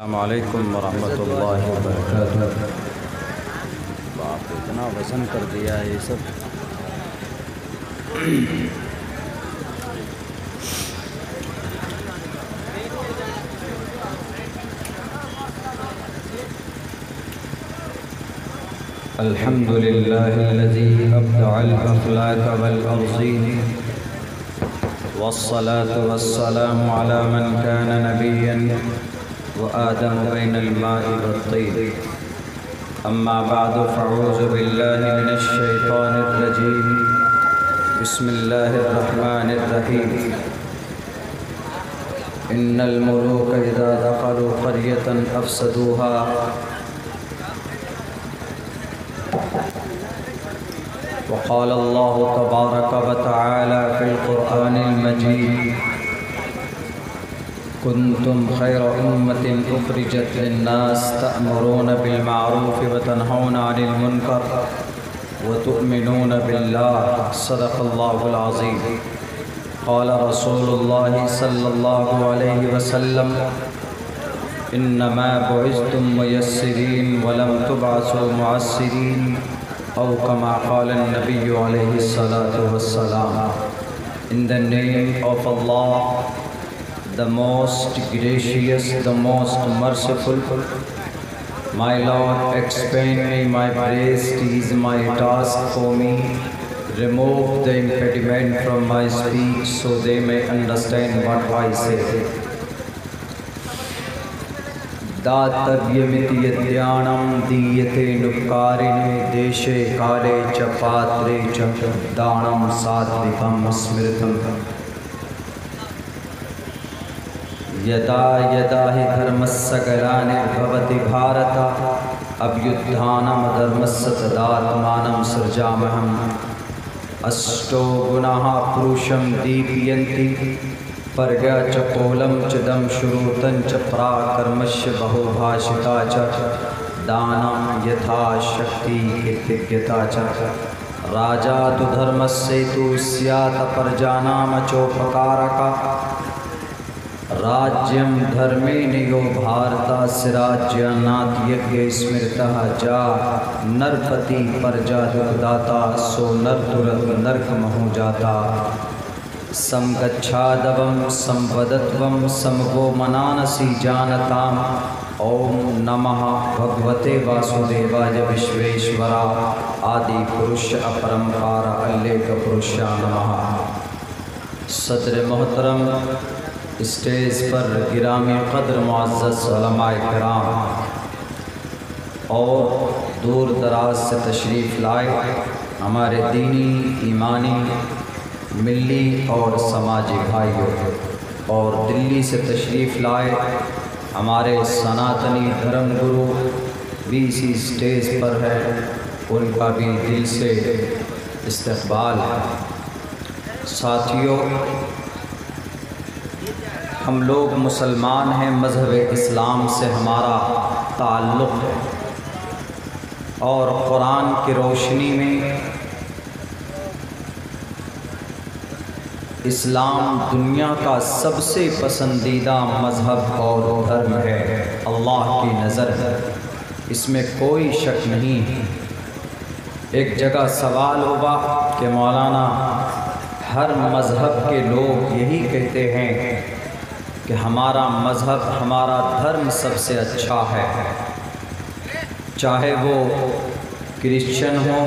अस्सलामुअलैकुम वरहमतुल्लाहि वबरकातुहू। बाप इतना वज़न कर दिया है ये सब। अल्हम्दुलिल्लाहिल्लज़ी अब्दअल अफ़लाक वल अर्ज़ीन वस्सलातु वस्सलामु अला मन कान नबिय्यन व आदम बैनल माइ वत्तीन। अम्मा बअदु फ़अऊज़ु बिल्लाहि मिनश शैतानिर रजीम। बिस्मिल्लाहिर रहमानिर रहीम। इन्नल मुलूक इज़ा दख़लू क़र्यतन अफ़सदूहा वक़ाल अल्लाहु तबारक व तआला फ़िल क़ुरआनिल मजीद कुन्तुम खैर उम्मतिन उख़रिजत लिन्नास तअमुरून बिल मारूफ़ व तनहौना अनिल मुनकर व तुअमिनून बिल्लाह। सदक़ल्लाहुल अज़ीम। क़ाल रसूलुल्लाहि सल्लल्लाहु अलैहि वसल्लम इन्नमा बुइस्तुम मुयस्सिरीन व लम तुबअसू मुअस्सिरीन औ कमा क़ाल नबिय्यु अलैहि सलातु वस्सलाम। In the name of Allah, the most gracious, the most merciful. My Lord, expand me my praise, is my task for me. Remove the impediment from my speech so they may understand what I say. दातव्यमिति यद्यानं दीयते नुक्कारिणे देशे काले च पात्रे च दानं सात्विकं स्मृतं। यदा यदा हि धर्मस्य ग्लानिर्भवति भारत अभ्युत्थानं धर्मस्य तदात्मानं सृजाम्यहम्। अष्टो गुणाः पुरुषं दीपयन्ति पर्या च कोलं च दं श्रुतं च प्राकर्मस्य बहुभाषिता च दानं यथाशक्ति कृतज्ञता च। राजा तु धर्मस्येतु स्यात् प्रजानां चोपकारकः। राज्यं धर्मेण यो भारतस्य राज्यानात् यज्ञ स्मृतः जा नरपति प्रजा दुःखदाता सो नरतुरत नरकमहो जाता। समगच्छादवं संवदत्वं समगो मनानसि जानताम्। ओम नमः भगवते वासुदेवाय विश्वेश्वरा आदि पुरुष अपरंपार अल्लेख पुरुषा नमः। सदर मोहतरम, स्टेज पर गिरामी क़द्र मुअज़्ज़ज़ उलमाए किराम और दूर दराज से तशरीफ़ लाए हमारे दीनी, ईमानी, मिली और समाजी भाइयों, और दिल्ली से तशरीफ़ लाए हमारे सनातनी धर्म गुरु भी इसी स्टेज पर है, उनका भी दिल से इस्तक़बाल है। साथियों, हम लोग मुसलमान हैं, मज़हब इस्लाम से हमारा ताल्लुक़ है और कुरान की रोशनी में इस्लाम दुनिया का सबसे पसंदीदा मज़हब और धर्म है अल्लाह की नज़र में, इसमें कोई शक नहीं है। एक जगह सवाल होगा कि मौलाना, हर मज़हब के लोग यही कहते हैं कि हमारा मज़हब, हमारा धर्म सबसे अच्छा है, चाहे वो क्रिश्चियन हो,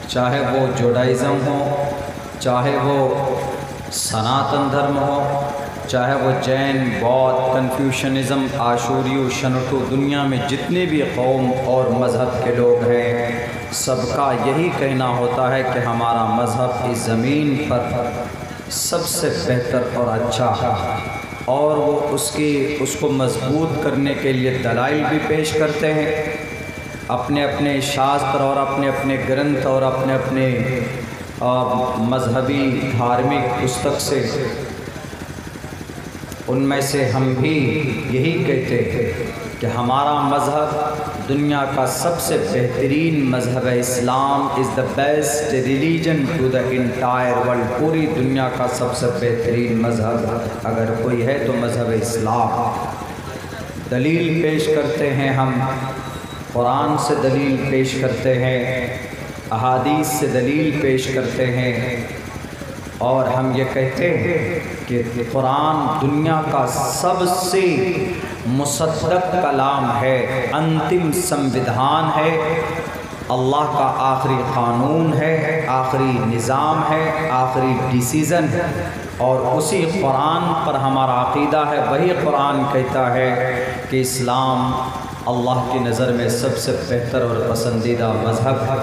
चाहे वो जुडाइज़म हो, चाहे वो सनातन धर्म हो, चाहे वो जैन, बौद्ध, कन्फ्यूशनिज़म, आशूरियो, शनुटो, दुनिया में जितने भी कौम और मज़हब के लोग हैं, सबका यही कहना होता है कि हमारा मज़हब इस ज़मीन पर सबसे बेहतर और अच्छा है, और वो उसको मजबूत करने के लिए दलाइल भी पेश करते हैं अपने अपने शास्त्र और अपने अपने ग्रंथ और अपने अपने मज़हबी धार्मिक पुस्तक से। उनमें से हम भी यही कहते हैं कि हमारा मज़हब दुनिया का सबसे बेहतरीन मज़हब है। Islam is the best religion to the entire world. पूरी दुनिया का सबसे बेहतरीन मज़हब अगर कोई है तो मज़हब इस्लाम। दलील पेश करते हैं, हम कुरान से दलील पेश करते हैं, अहादीस से दलील पेश करते हैं और हम ये कहते हैं कि कुरान दुनिया का सबसे मुसद्दक़ कलाम है, अंतिम संविधान है, अल्लाह का आखिरी क़ानून है, आखिरी निज़ाम है, आखिरी डिसीज़न है और उसी कुरान पर हमारा अक़ीदा है। वही कुरान कहता है कि इस्लाम अल्लाह की नज़र में सबसे बेहतर और पसंदीदा मज़हब है।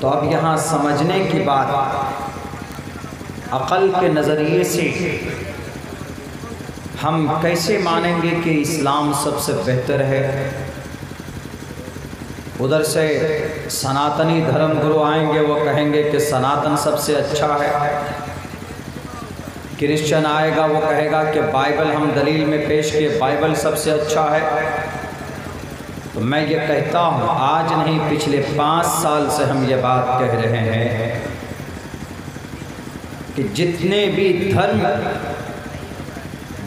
तो अब यहाँ समझने की बात, अक़ल के नज़रिए से हम कैसे मानेंगे कि इस्लाम सबसे बेहतर है। उधर से सनातनी धर्म गुरु आएंगे, वो कहेंगे कि सनातन सबसे अच्छा है। क्रिश्चियन आएगा, वो कहेगा कि बाइबल हम दलील में पेश किए, बाइबल सबसे अच्छा है। तो मैं ये कहता हूँ, आज नहीं पिछले 5 साल से हम ये बात कह रहे हैं कि जितने भी धर्म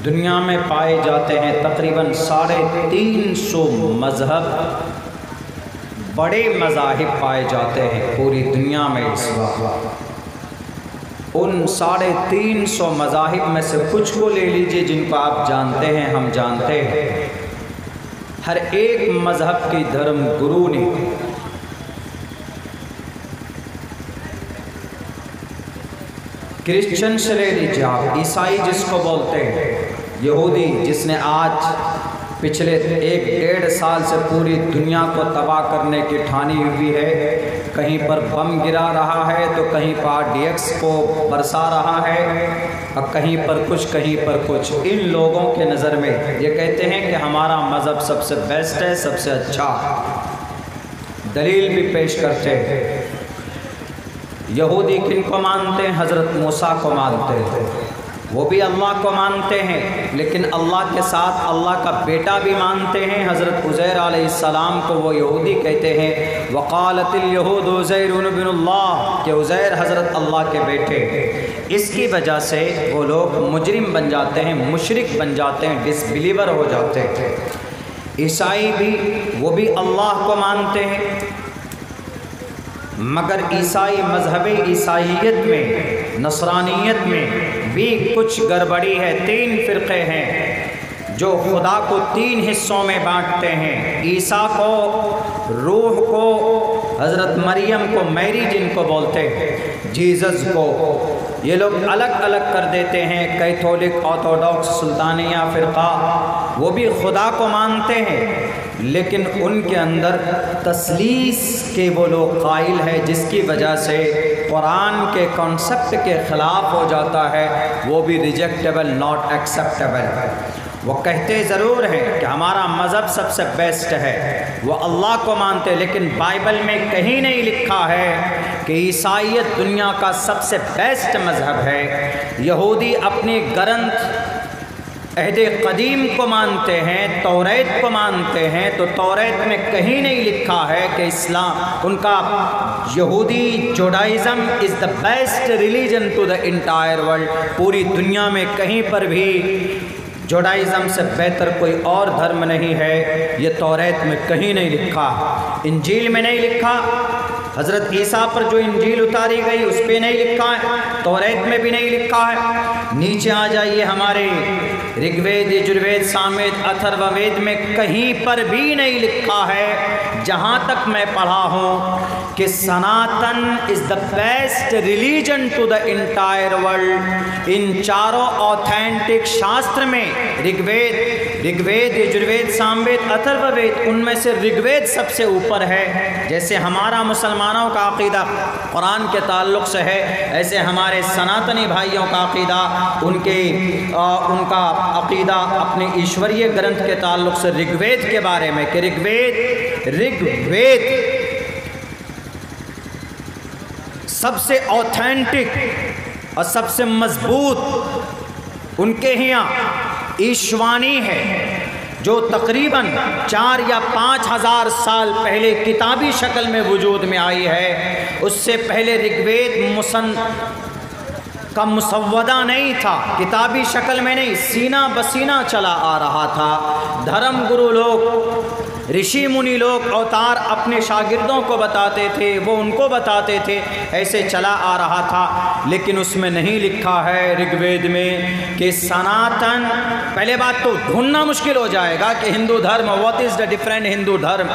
दुनिया में पाए जाते हैं, तकरीबन 350 मज़हब, बड़े मज़ाहिब पाए जाते हैं पूरी दुनिया में इस वक्त। उन 350 मज़ाहिब में से कुछ को ले लीजिए जिनको आप जानते हैं, हम जानते हैं। हर एक मज़हब की धर्म गुरु ने क्रिश्चियन से ले लीजिए आप, ईसाई जिसको बोलते हैं, यहूदी जिसने आज पिछले 1-1.5 साल से पूरी दुनिया को तबाह करने की ठानी हुई है, कहीं पर बम गिरा रहा है तो कहीं पर RDX को बरसा रहा है और कहीं पर कुछ। इन लोगों के नज़र में ये कहते हैं कि हमारा मज़हब सबसे बेस्ट है, सबसे अच्छा। दलील भी पेश करते हैं। यहूदी किन को मानते हैं? हज़रत मूसा को मानते हैं, वो भी अल्लाह को मानते हैं, लेकिन अल्लाह के साथ अल्लाह का बेटा भी मानते हैं। हज़रत उज़ैर अलैहिस्सलाम को वो यहूदी कहते हैं, वक़ालतिल यहूद उज़ैर इब्नुल्लाह, कि उज़ैर हज़रत अल्लाह के बेटे। इसकी वजह से वो लोग मुजरिम बन जाते हैं, मुशरिक बन जाते हैं, डिसबिलीवर हो जाते हैं। ईसाई भी, वो भी अल्लाह को मानते हैं, मगर ईसाई मज़हब ईसाइयत में, नसरानियत में भी कुछ गड़बड़ी है। 3 फ़िरक़े हैं जो खुदा को 3 हिस्सों में बांटते हैं। ईसा को, रूह को, हज़रत मरियम को, मैरी जिनको बोलते हैं, जीसस को, ये लोग अलग अलग कर देते हैं। कैथोलिक, ऑर्थोडॉक्स, सुल्तानिया फ़िरक़ा, वो भी खुदा को मानते हैं, लेकिन उनके अंदर तस्लीस के वो लोग कायल है, जिसकी वजह से कुरान के कॉन्सेप्ट के ख़िलाफ़ हो जाता है। वो भी रिजेक्टेबल, नॉट एक्सेप्टेबल। वो कहते ज़रूर हैं कि हमारा मज़हब सबसे बेस्ट है, वो अल्लाह को मानते, लेकिन बाइबल में कहीं नहीं लिखा है कि ईसाइयत दुनिया का सबसे बेस्ट मज़हब है। यहूदी अपनी ग्रंथ अहदे कदीम को मानते हैं, तौरात को मानते हैं, तो तौरात में कहीं नहीं लिखा है कि इस्लाम, उनका यहूदी Judaism is the best religion to the entire world. पूरी दुनिया में कहीं पर भी जुडाइज़म से बेहतर कोई और धर्म नहीं है, ये तौरात में कहीं नहीं लिखा, इंजील में नहीं लिखा। हज़रत ईसा पर जो इंजील उतारी गई उस पर नहीं लिखा है, तौरात में भी नहीं लिखा है। नीचे आ जाइए, हमारे ऋग्वेद, यजुर्वेद, सामवेद, अथर्ववेद में कहीं पर भी नहीं लिखा है, जहाँ तक मैं पढ़ा हूँ, कि Sanatan is the best religion to the entire world. इन चारों ऑथेंटिक शास्त्र में ऋग्वेद, यजुर्वेद, सामवेद, अथर्ववेद, उनमें से ऋग्वेद सबसे ऊपर है। जैसे हमारा मुसलमानों का अक़ीदा कुरान के ताल्लुक़ से है, ऐसे हमारे सनातनी भाइयों का अक़ीदा, उनका अक़ीदा अपने ईश्वरीय ग्रंथ के ताल्लुक़ से ऋग्वेद के बारे में, कि ऋग्वेद सबसे ऑथेंटिक और सबसे मजबूत उनके यहाँ ईशवाणी है, जो तकरीबन 4 या 5 हज़ार साल पहले किताबी शक्ल में वजूद में आई है। उससे पहले ऋग्वेद का मुसव्वदा नहीं था, किताबी शक्ल में नहीं, सीना बसीना चला आ रहा था। धर्म गुरु लोग, ऋषि मुनि लोग अवतार अपने शागिर्दों को बताते थे, वो उनको बताते थे, ऐसे चला आ रहा था। लेकिन उसमें नहीं लिखा है ऋग्वेद में कि सनातन, पहले बात तो ढूंढना मुश्किल हो जाएगा कि हिंदू धर्म, what is the different Hindu धर्म।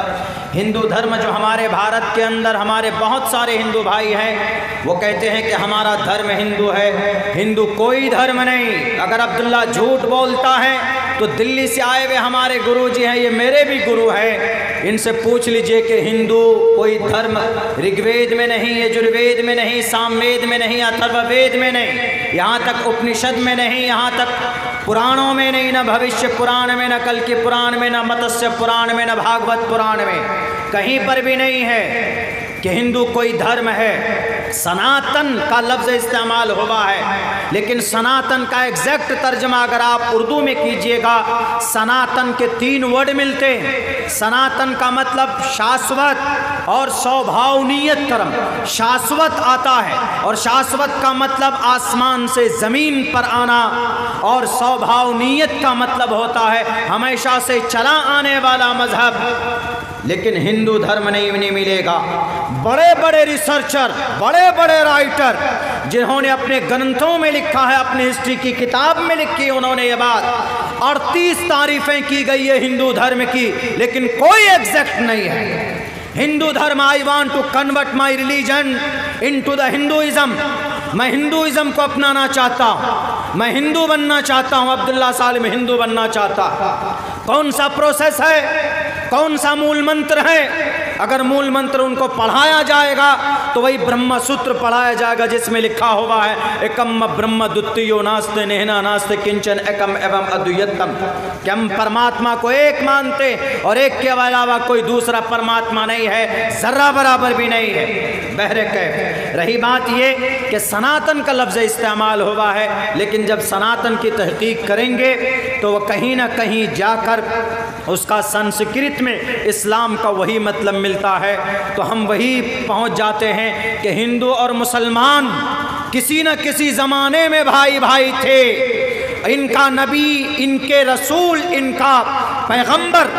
हिंदू धर्म जो हमारे भारत के अंदर हमारे बहुत सारे हिंदू भाई हैं, वो कहते हैं कि हमारा धर्म हिंदू है। हिंदू कोई धर्म नहीं। अगर अब्दुल्ला झूठ बोलता है तो दिल्ली से आए हुए हमारे गुरु जी हैं, ये मेरे भी गुरु हैं, इनसे पूछ लीजिए कि हिंदू कोई धर्म ऋग्वेद में नहीं, यजुर्वेद में नहीं, सामवेद में नहीं, अथर्ववेद में नहीं, यहाँ तक उपनिषद में नहीं, यहाँ तक पुराणों में नहीं, न भविष्य पुराण में, न कल के पुराण में, न मत्स्य पुराण में, न भागवत पुराण में, कहीं पर भी नहीं है कि हिंदू कोई धर्म है। सनातन का लफ्ज़ इस्तेमाल हुआ है, लेकिन सनातन का एग्जैक्ट तर्जमा अगर आप उर्दू में कीजिएगा, सनातन के 3 वर्ड मिलते हैं। सनातन का मतलब शाश्वत और स्वभावनीयत कर्म, शाश्वत आता है, और शाश्वत का मतलब आसमान से ज़मीन पर आना, और स्वभावनीयत का मतलब होता है हमेशा से चला आने वाला मजहब। लेकिन हिंदू धर्म नहीं मिलेगा। बड़े बड़े रिसर्चर, बड़े बड़े राइटर जिन्होंने अपने ग्रंथों में लिखा है, अपनी हिस्ट्री की किताब में लिखी, उन्होंने ये बात 38 तारीफ़ें की गई है हिंदू धर्म की, लेकिन कोई एग्जैक्ट नहीं है। हिंदू धर्म, I want to convert my religion into the Hinduism, मैं हिंदुइज्म को अपनाना चाहता हूँ, मैं हिंदू बनना चाहता हूँ, अब्दुल्ला सालिम हिंदू बनना चाहता। कौन सा प्रोसेस है, कौन सा मूल मंत्र है? अगर मूल मंत्र उनको पढ़ाया जाएगा तो वही ब्रह्म सूत्र पढ़ाया जाएगा जिसमें लिखा हुआ है एकम ब्रह्म द्वितीयो नास्ते नेहना नास्ते किंचन एकम एवं अद्वितीयम, कि हम परमात्मा को एक मानते और एक के अलावा कोई दूसरा परमात्मा नहीं है, जर्रा बराबर भी नहीं है। बहरे कैफ रही बात ये कि सनातन का लफ्ज़ इस्तेमाल हुआ है, लेकिन जब सनातन की तहकीक करेंगे तो वह कहीं ना कहीं जाकर उसका संस्कृत में इस्लाम का वही मतलब मिलता है। तो हम वही पहुंच जाते हैं कि हिंदू और मुसलमान किसी न किसी ज़माने में भाई भाई थे। इनका नबी, इनके रसूल, इनका पैगंबर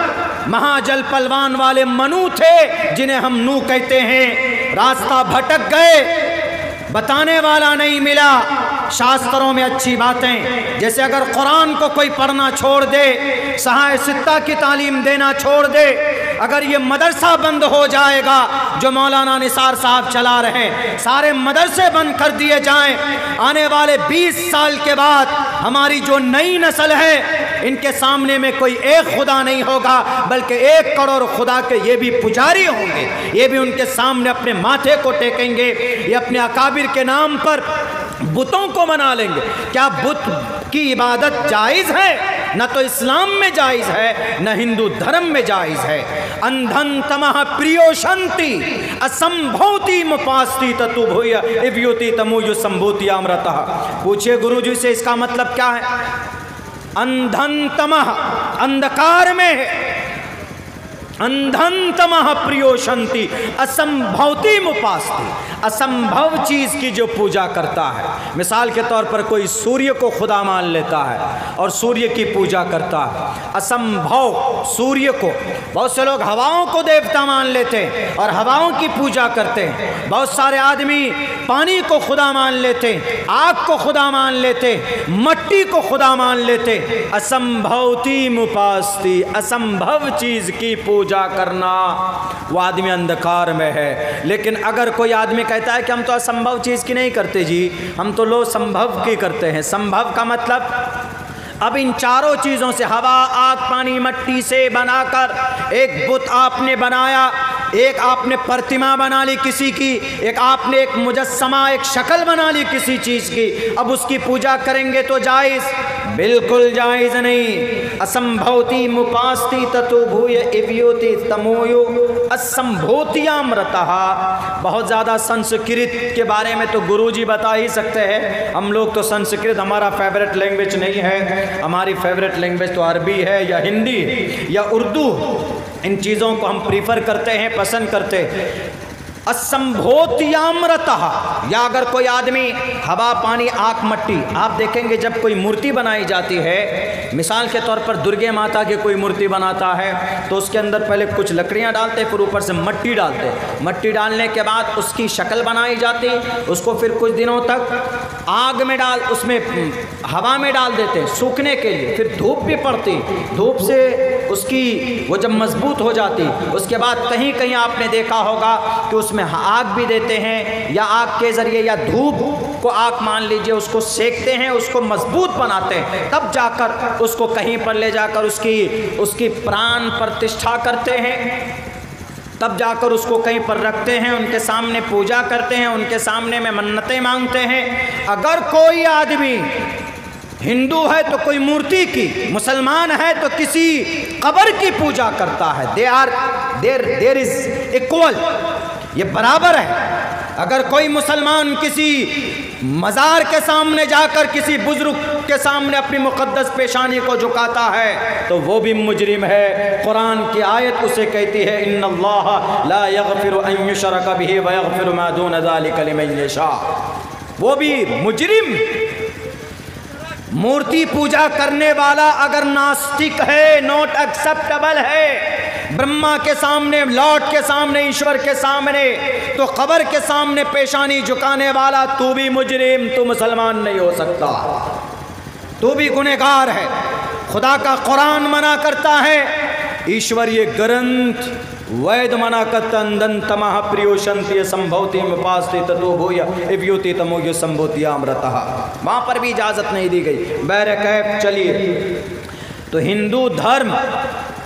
महाजल पलवान वाले मनु थे, जिन्हें हम नू कहते हैं। रास्ता भटक गए, बताने वाला नहीं मिला। शास्त्रों में अच्छी बातें, जैसे अगर कुरान को कोई पढ़ना छोड़ दे, सहाय सित्ता की तालीम देना छोड़ दे, अगर ये मदरसा बंद हो जाएगा जो मौलाना निसार साहब चला रहे हैं, सारे मदरसे बंद कर दिए जाएं, आने वाले 20 साल के बाद हमारी जो नई नस्ल है, इनके सामने में कोई एक खुदा नहीं होगा, बल्कि 1 करोड़ खुदा के ये भी पुजारी होंगे। ये भी उनके सामने अपने माथे को टेकेंगे, ये अपने अकाबिर के नाम पर बुतों को मना लेंगे। क्या बुत की इबादत जायज़ है? न तो इस्लाम में जायज़ है, न हिंदू धर्म में जायज़ है। अंधन तमह प्रियोशंति असंभवती मुपास्ति ततु भूय इव्युति तमुयु संभूति अमृतः। पूछिए गुरुजी से इसका मतलब क्या है? अंधन तमह, अंधकार में है, अंधन तमह प्रियोशंति असंभवती मुपास्ति, असंभव चीज़ की जो पूजा करता है। मिसाल के तौर पर कोई सूर्य को खुदा मान लेता है और सूर्य की पूजा करता है, असंभव सूर्य को। बहुत से लोग हवाओं को देवता मान लेते हैं और हवाओं की पूजा करते हैं। बहुत सारे आदमी पानी को खुदा मान लेते, आग को खुदा मान लेते, मट्टी को खुदा मान लेते। असंभवती मुपास्ति, असंभव चीज़ की पूजा करना, वो आदमी अंधकार में है। लेकिन अगर कोई आदमी कहता है कि हम तो असंभव चीज़ की नहीं करते जी, हम तो लो संभव की करते हैं। संभव का मतलब अब इन चारों चीज़ों से, हवा, आग, पानी, मट्टी से बनाकर एक बुत आपने बनाया, एक आपने प्रतिमा बना ली किसी की, एक आपने एक मुजस्समा, एक शक्ल बना ली किसी चीज़ की, अब उसकी पूजा करेंगे तो जायज़? बिल्कुल जायज़ नहीं। असंभवती मुपास्ति ततु भूय इव्योति तमोयो असंभूतियामृतः। बहुत ज़्यादा संस्कृत के बारे में तो गुरुजी बता ही सकते हैं। हम लोग तो संस्कृत हमारा फेवरेट लैंग्वेज नहीं है, हमारी फेवरेट लैंग्वेज तो अरबी है या हिंदी है या उर्दू। इन चीज़ों को हम प्रीफर करते हैं, पसंद करते हैं। असंभोत्यामृतः, या अगर कोई आदमी हवा पानी आग मट्टी, आप देखेंगे जब कोई मूर्ति बनाई जाती है, मिसाल के तौर पर दुर्गे माता की कोई मूर्ति बनाता है तो उसके अंदर पहले कुछ लकड़ियां डालते, फिर ऊपर से मट्टी डालते, मट्टी डालने के बाद उसकी शक्ल बनाई जाती, उसको फिर कुछ दिनों तक आग में डाल, उसमें हवा में डाल देते सूखने के लिए, फिर धूप भी पड़ती, धूप से उसकी वो जब मजबूत हो जाती, उसके बाद कहीं कहीं आपने देखा होगा कि उसमें आग भी देते हैं, या आग के ज़रिए या धूप को आग मान लीजिए उसको सेकते हैं, उसको मजबूत बनाते हैं, तब जाकर उसको कहीं पर ले जाकर उसकी प्राण प्रतिष्ठा करते हैं, तब जाकर उसको कहीं पर रखते हैं, उनके सामने पूजा करते हैं, उनके सामने में मन्नतें मांगते हैं। अगर कोई आदमी हिंदू है तो कोई मूर्ति की, मुसलमान है तो किसी कब्र की पूजा करता है, देयर इज इक्वल, ये बराबर है। अगर कोई मुसलमान किसी मज़ार के सामने जाकर किसी बुजुर्ग के सामने अपनी मुक़द्दस पेशानी को झुकाता है तो वो भी मुजरिम है। कुरान की आयत उसे कहती है, इन्नल्लाह ला यग़फ़िरु अन युशरक बिही व यग़फ़िरु मा दून ज़ालिका लिमन यशा। वो भी मुजरिम, मूर्ति पूजा करने वाला अगर नास्तिक है, नॉट एक्सेप्टेबल है, ब्रह्मा के सामने, लॉर्ड के सामने, ईश्वर के सामने, तो कब्र के सामने पेशानी झुकाने वाला, तू भी मुजरिम, तू मुसलमान नहीं हो सकता, तू भी गुनहगार है। खुदा का कुरान मना करता है, ईश्वरीय ग्रंथ वैद मना करतंदन तमह प्रियोशंति संभवती उपास्ति ततो भूय इव्युति तमोय संभूतियामृतः, वहाँ पर भी इजाज़त नहीं दी गई। बहरकैफ चलिए, तो हिंदू धर्म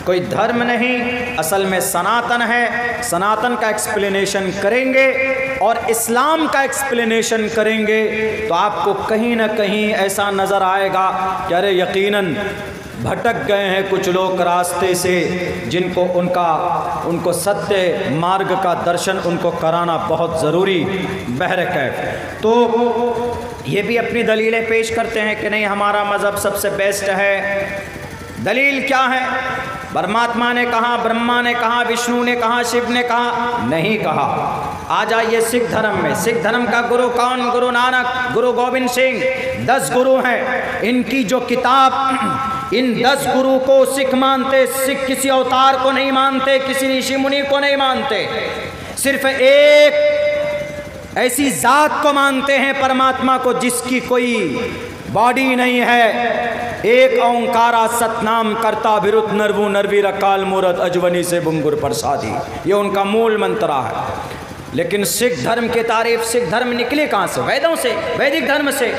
कोई धर्म नहीं, असल में सनातन है। सनातन का एक्सप्लेनेशन करेंगे और इस्लाम का एक्सप्लेनेशन करेंगे तो आपको कहीं ना कहीं ऐसा नज़र आएगा कि अरे यकीनन भटक गए हैं कुछ लोग रास्ते से, जिनको उनको सत्य मार्ग का दर्शन उनको कराना बहुत ज़रूरी। बहरकैफ तो ये भी अपनी दलीलें पेश करते हैं कि नहीं हमारा मज़हब सबसे बेस्ट है। दलील क्या है? परमात्मा ने कहा, ब्रह्मा ने कहा, विष्णु ने कहा, शिव ने कहा? नहीं कहा। आ जाइए सिख धर्म में। सिख धर्म का गुरु कौन? गुरु नानक, गुरु गोविंद सिंह। 10 गुरु हैं। इनकी जो किताब, इन 10 गुरु को सिख मानते। सिख किसी अवतार को नहीं मानते, किसी ऋषि मुनि को नहीं मानते, सिर्फ एक ऐसी ज़ात को मानते हैं, परमात्मा को, जिसकी कोई बॉडी नहीं है। एक ओंकारा सतनाम करता विरुद्ध नरवु नरवीर काल मूरत अजवनी से बुंगुर प्रसादी, ये उनका मूल मंत्र है। लेकिन सिख धर्म की तारीफ, सिख धर्म निकली कहाँ से? वेदों से, वैदिक धर्म से।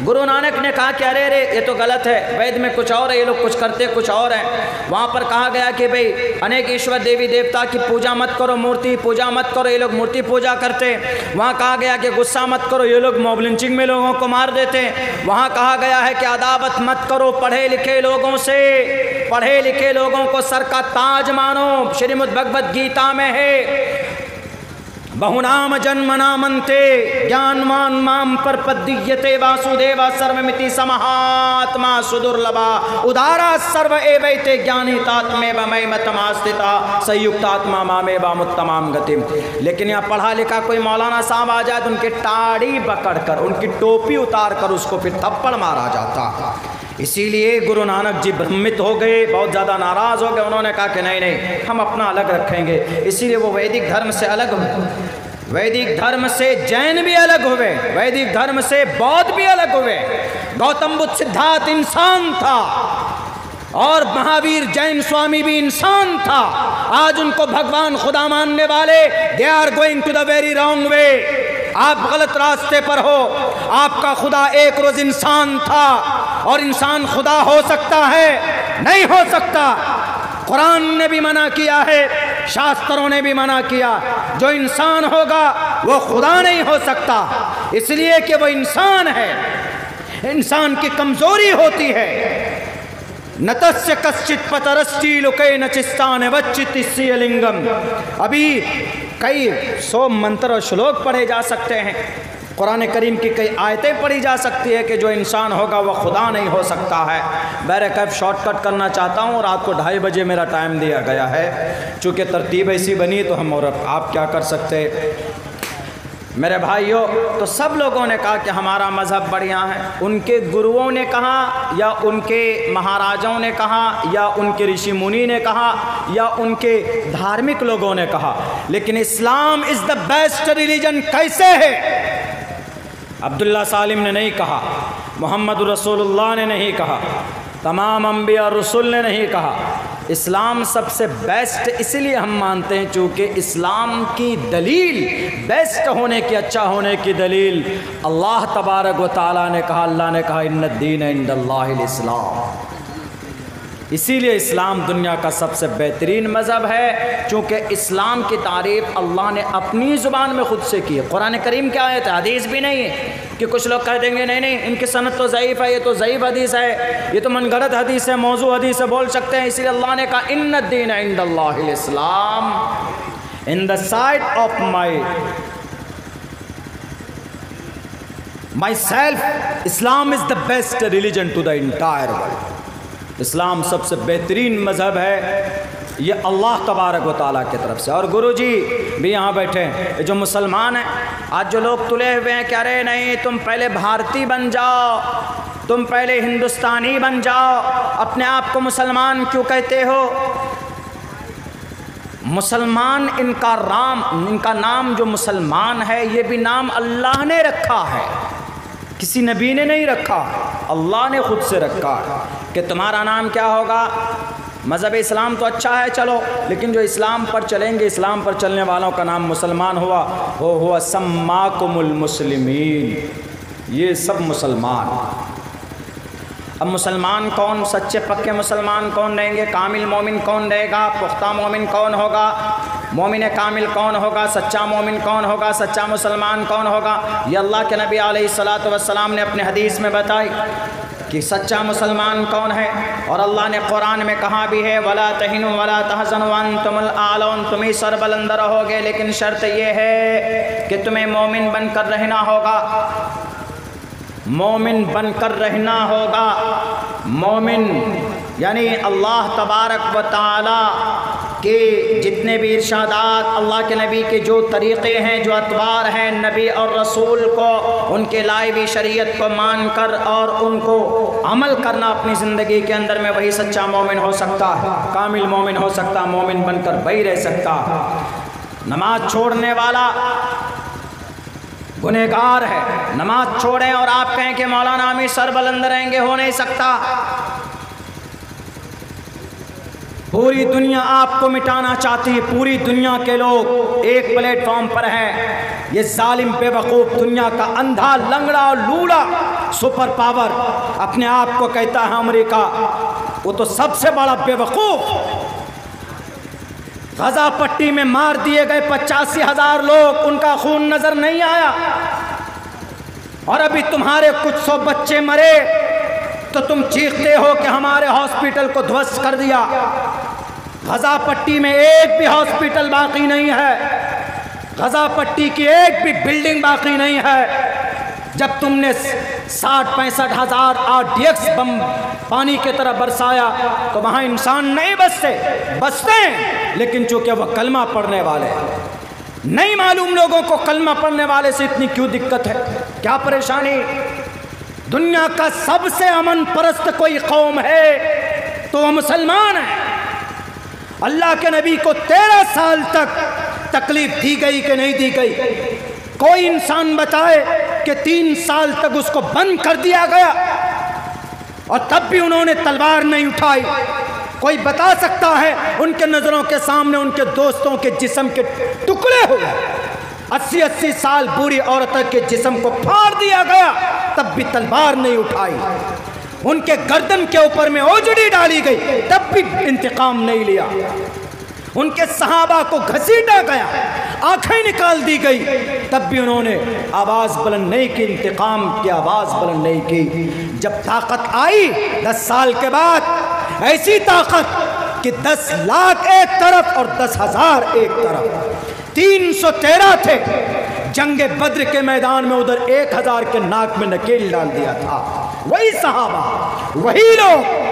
गुरु नानक ने कहा कि अरे ये तो गलत है, वेद में कुछ और है, ये लोग कुछ करते कुछ और हैं। वहाँ पर कहा गया कि भाई अनेक ईश्वर देवी देवता की पूजा मत करो, मूर्ति पूजा मत करो, ये लोग मूर्ति पूजा करते। वहाँ कहा गया कि गुस्सा मत करो, ये लोग मॉब लिंचिंग में लोगों को मार देते। वहाँ कहा गया है कि अदावत मत करो पढ़े लिखे लोगों से, पढ़े लिखे लोगों को सर का ताज मानो। श्रीमद् भगवद गीता में है, बहुनाम जन्मनामन्ते ज्ञानवान माम परपद्यते वासुदेवा सर्वमिति समहात्मा सुदुर्लभा उदारा सर्व एवैते ज्ञानितात्मेव मय्यमतमास्थिता संयुक्तात्मा मामेवामुत्तमां गतिम। लेकिन यहाँ पढ़ा लिखा कोई मौलाना साहब आ जाए तो उनकी टाड़ी पकड़कर, उनकी टोपी उतार कर उसको फिर थप्पड़ मारा जाता। इसीलिए गुरु नानक जी भ्रमित हो गए, बहुत ज़्यादा नाराज़ हो गए। उन्होंने कहा कि नहीं नहीं, हम अपना अलग रखेंगे। इसीलिए वो वैदिक धर्म से अलग हुए, वैदिक धर्म से जैन भी अलग हुए, वैदिक धर्म से बौद्ध भी अलग हुए। गौतम बुद्ध सिद्धार्थ इंसान था और महावीर जैन स्वामी भी इंसान था। आज उनको भगवान खुदा मानने वाले, they are going to the very wrong way. आप गलत रास्ते पर हो। आपका खुदा एक रोज इंसान था और इंसान खुदा हो सकता है? नहीं हो सकता। कुरान ने भी मना किया है, शास्त्रों ने भी मना किया, जो इंसान होगा वो खुदा नहीं हो सकता, इसलिए कि वो इंसान है। इंसान की कमजोरी होती है। नतस्य कश्चित पतरस्टी लुके नचिस्तान वच्चितिस्य लिंगम। अभी कई 100 मंत्र और श्लोक पढ़े जा सकते हैं, कुरान करीम की कई आयतें पढ़ी जा सकती है कि जो इंसान होगा वह खुदा नहीं हो सकता है। बहरकैफ शॉर्टकट करना चाहता हूँ, रात को 2:30 बजे मेरा टाइम दिया गया है। चूँकि तरतीब ऐसी बनी तो हम और आप क्या कर सकते। मेरे भाइयों, तो सब लोगों ने कहा कि हमारा मज़हब बढ़िया है। उनके गुरुओं ने कहा या उनके महाराजाओं ने कहा या उनके ऋषि मुनि ने कहा या उनके धार्मिक लोगों ने कहा, लेकिन इस्लाम इज़ द बेस्ट रिलीजन कैसे है? अब्दुल्ला सालिम ने नहीं कहा, मोहम्मद रसूलुल्लाह ने नहीं कहा, तमाम अंबिया रसूल ने नहीं कहा। इस्लाम सबसे बेस्ट इसलिए हम मानते हैं चूँकि इस्लाम की दलील, बेस्ट होने की, अच्छा होने की दलील अल्लाह तबारक व तआला ने कहा, अल्लाह ने कहा इन्नद्दीन इंदल्लाहिल इस्लाम। इसीलिए इस्लाम दुनिया का सबसे बेहतरीन मज़हब है, चूँकि इस्लाम की तारीफ़ अल्लाह ने अपनी ज़ुबान में ख़ुद से की है। कुरान करीम की आयत है, हदीस भी नहीं है कि कुछ लोग कह देंगे नहीं नहीं इनकी सनद तो ज़ईफ़ है, ये तो ज़ईफ़ हदीस है, ये तो मनगढ़ंत हदीस है, मौजू हदीस है, बोल सकते हैं। इसीलिए अल्लाह ने कहा इन्नद्दीन इंदल्लाहिल इस्लाम, in the sight of my self Islam is the best religion to the entire world. इस्लाम सबसे बेहतरीन मज़हब है, ये अल्लाह तबारक व तआला की तरफ से। और गुरुजी भी यहाँ बैठे हैं, जो मुसलमान हैं, आज जो लोग तुले हुए हैं, कह रहे नहीं तुम पहले भारतीय बन जाओ, तुम पहले हिंदुस्तानी बन जाओ, अपने आप को मुसलमान क्यों कहते हो? मुसलमान इनका नाम जो मुसलमान है, ये भी नाम अल्लाह ने रखा है, किसी नबी ने नहीं रखा, अल्लाह ने ख़ुद से रखा है कि तुम्हारा नाम क्या होगा। मज़हब इस्लाम तो अच्छा है चलो, लेकिन जो इस्लाम पर चलेंगे, इस्लाम पर चलने वालों का नाम मुसलमान हुआ सम्माकुमुल मुस्लिमीन, ये सब मुसलमान। अब मुसलमान कौन, सच्चे पक्के मुसलमान कौन रहेंगे? कामिल मोमिन कौन रहेगा? पुख्ता मोमिन कौन होगा? मोमिन कामिल कौन होगा? सच्चा मोमिन कौन होगा? सच्चा मुसलमान कौन होगा? ये अल्लाह के नबी अलैहिस्सलातु वस्सलाम ने अपने हदीस में बताई कि सच्चा मुसलमान कौन है। और अल्लाह ने कुरान में कहा भी है, वला तहिनु वला तहज़नु व अंतुमुल आलौन, तुम ही सरबलंद रहोगे, लेकिन शर्त ये है कि तुम्हें मोमिन बनकर रहना होगा, मोमिन बनकर रहना होगा। मोमिन यानी अल्लाह तबारक व तआला के जितने भी इरशादात, अल्लाह के नबी के जो तरीक़े हैं, जो अतवार हैं, नबी और रसूल को उनके लाई हुई शरीयत को मान कर और उनको अमल करना अपनी ज़िंदगी के अंदर में, वही सच्चा मोमिन हो सकता है, कामिल मोमिन हो सकता, मोमिन बनकर वही रह सकता। नमाज छोड़ने वाला गुनहगार है, नमाज छोड़ें और आप कहें कि मौलाना हम सरबलंद रहेंगे, हो नहीं सकता। पूरी दुनिया आपको मिटाना चाहती है, पूरी दुनिया के लोग एक प्लेटफॉर्म पर हैं। ये जालिम बेवकूफ़ दुनिया का अंधा लंगड़ा और लूला सुपर पावर अपने आप को कहता है अमेरिका, वो तो सबसे बड़ा बेवकूफ़। गजा पट्टी में मार दिए गए 85,000 लोग, उनका खून नजर नहीं आया, और अभी तुम्हारे कुछ 100 बच्चे मरे तो तुम चीखते हो कि हमारे हॉस्पिटल को ध्वस्त कर दिया। गजा पट्टी में एक भी हॉस्पिटल बाकी नहीं है, गजा पट्टी की एक भी बिल्डिंग बाकी नहीं है। जब तुमने 60-65 हज़ार RDX बम पानी की तरह बरसाया तो वहाँ इंसान नहीं बसते हैं, लेकिन चूँकि वह कलमा पढ़ने वाले हैं। नहीं मालूम लोगों को कलमा पढ़ने वाले से इतनी क्यों दिक्कत है, क्या परेशानी। दुनिया का सबसे अमन परस्त कोई कौम है तो वह मुसलमान है। अल्लाह के नबी को 13 साल तक तकलीफ दी गई कि नहीं दी गई? कोई इंसान बताए कि 3 साल तक उसको बंद कर दिया गया और तब भी उन्होंने तलवार नहीं उठाई? कोई बता सकता है उनके नज़रों के सामने उनके दोस्तों के जिस्म के टुकड़े हुए, 80-80 साल बुरी औरत के जिस्म को फाड़ दिया गया, तब भी तलवार नहीं उठाई। उनके गर्दन के ऊपर में ओजड़ी डाली गई, तब भी इंतकाम नहीं लिया। उनके सहाबा को घसीटा गया, आंखें निकाल दी गई, तब भी उन्होंने आवाज़ बुलंद नहीं की, इंतकाम की आवाज़ बुलंद नहीं की। जब ताकत आई 10 साल के बाद, ऐसी ताकत कि 10 लाख एक तरफ और 10,000 एक तरफ, 313 थे। जंगे बद्र के मैदान में उधर 1,000 के नाक में नकेल डाल दिया था, वही सहाबा, वही लोग।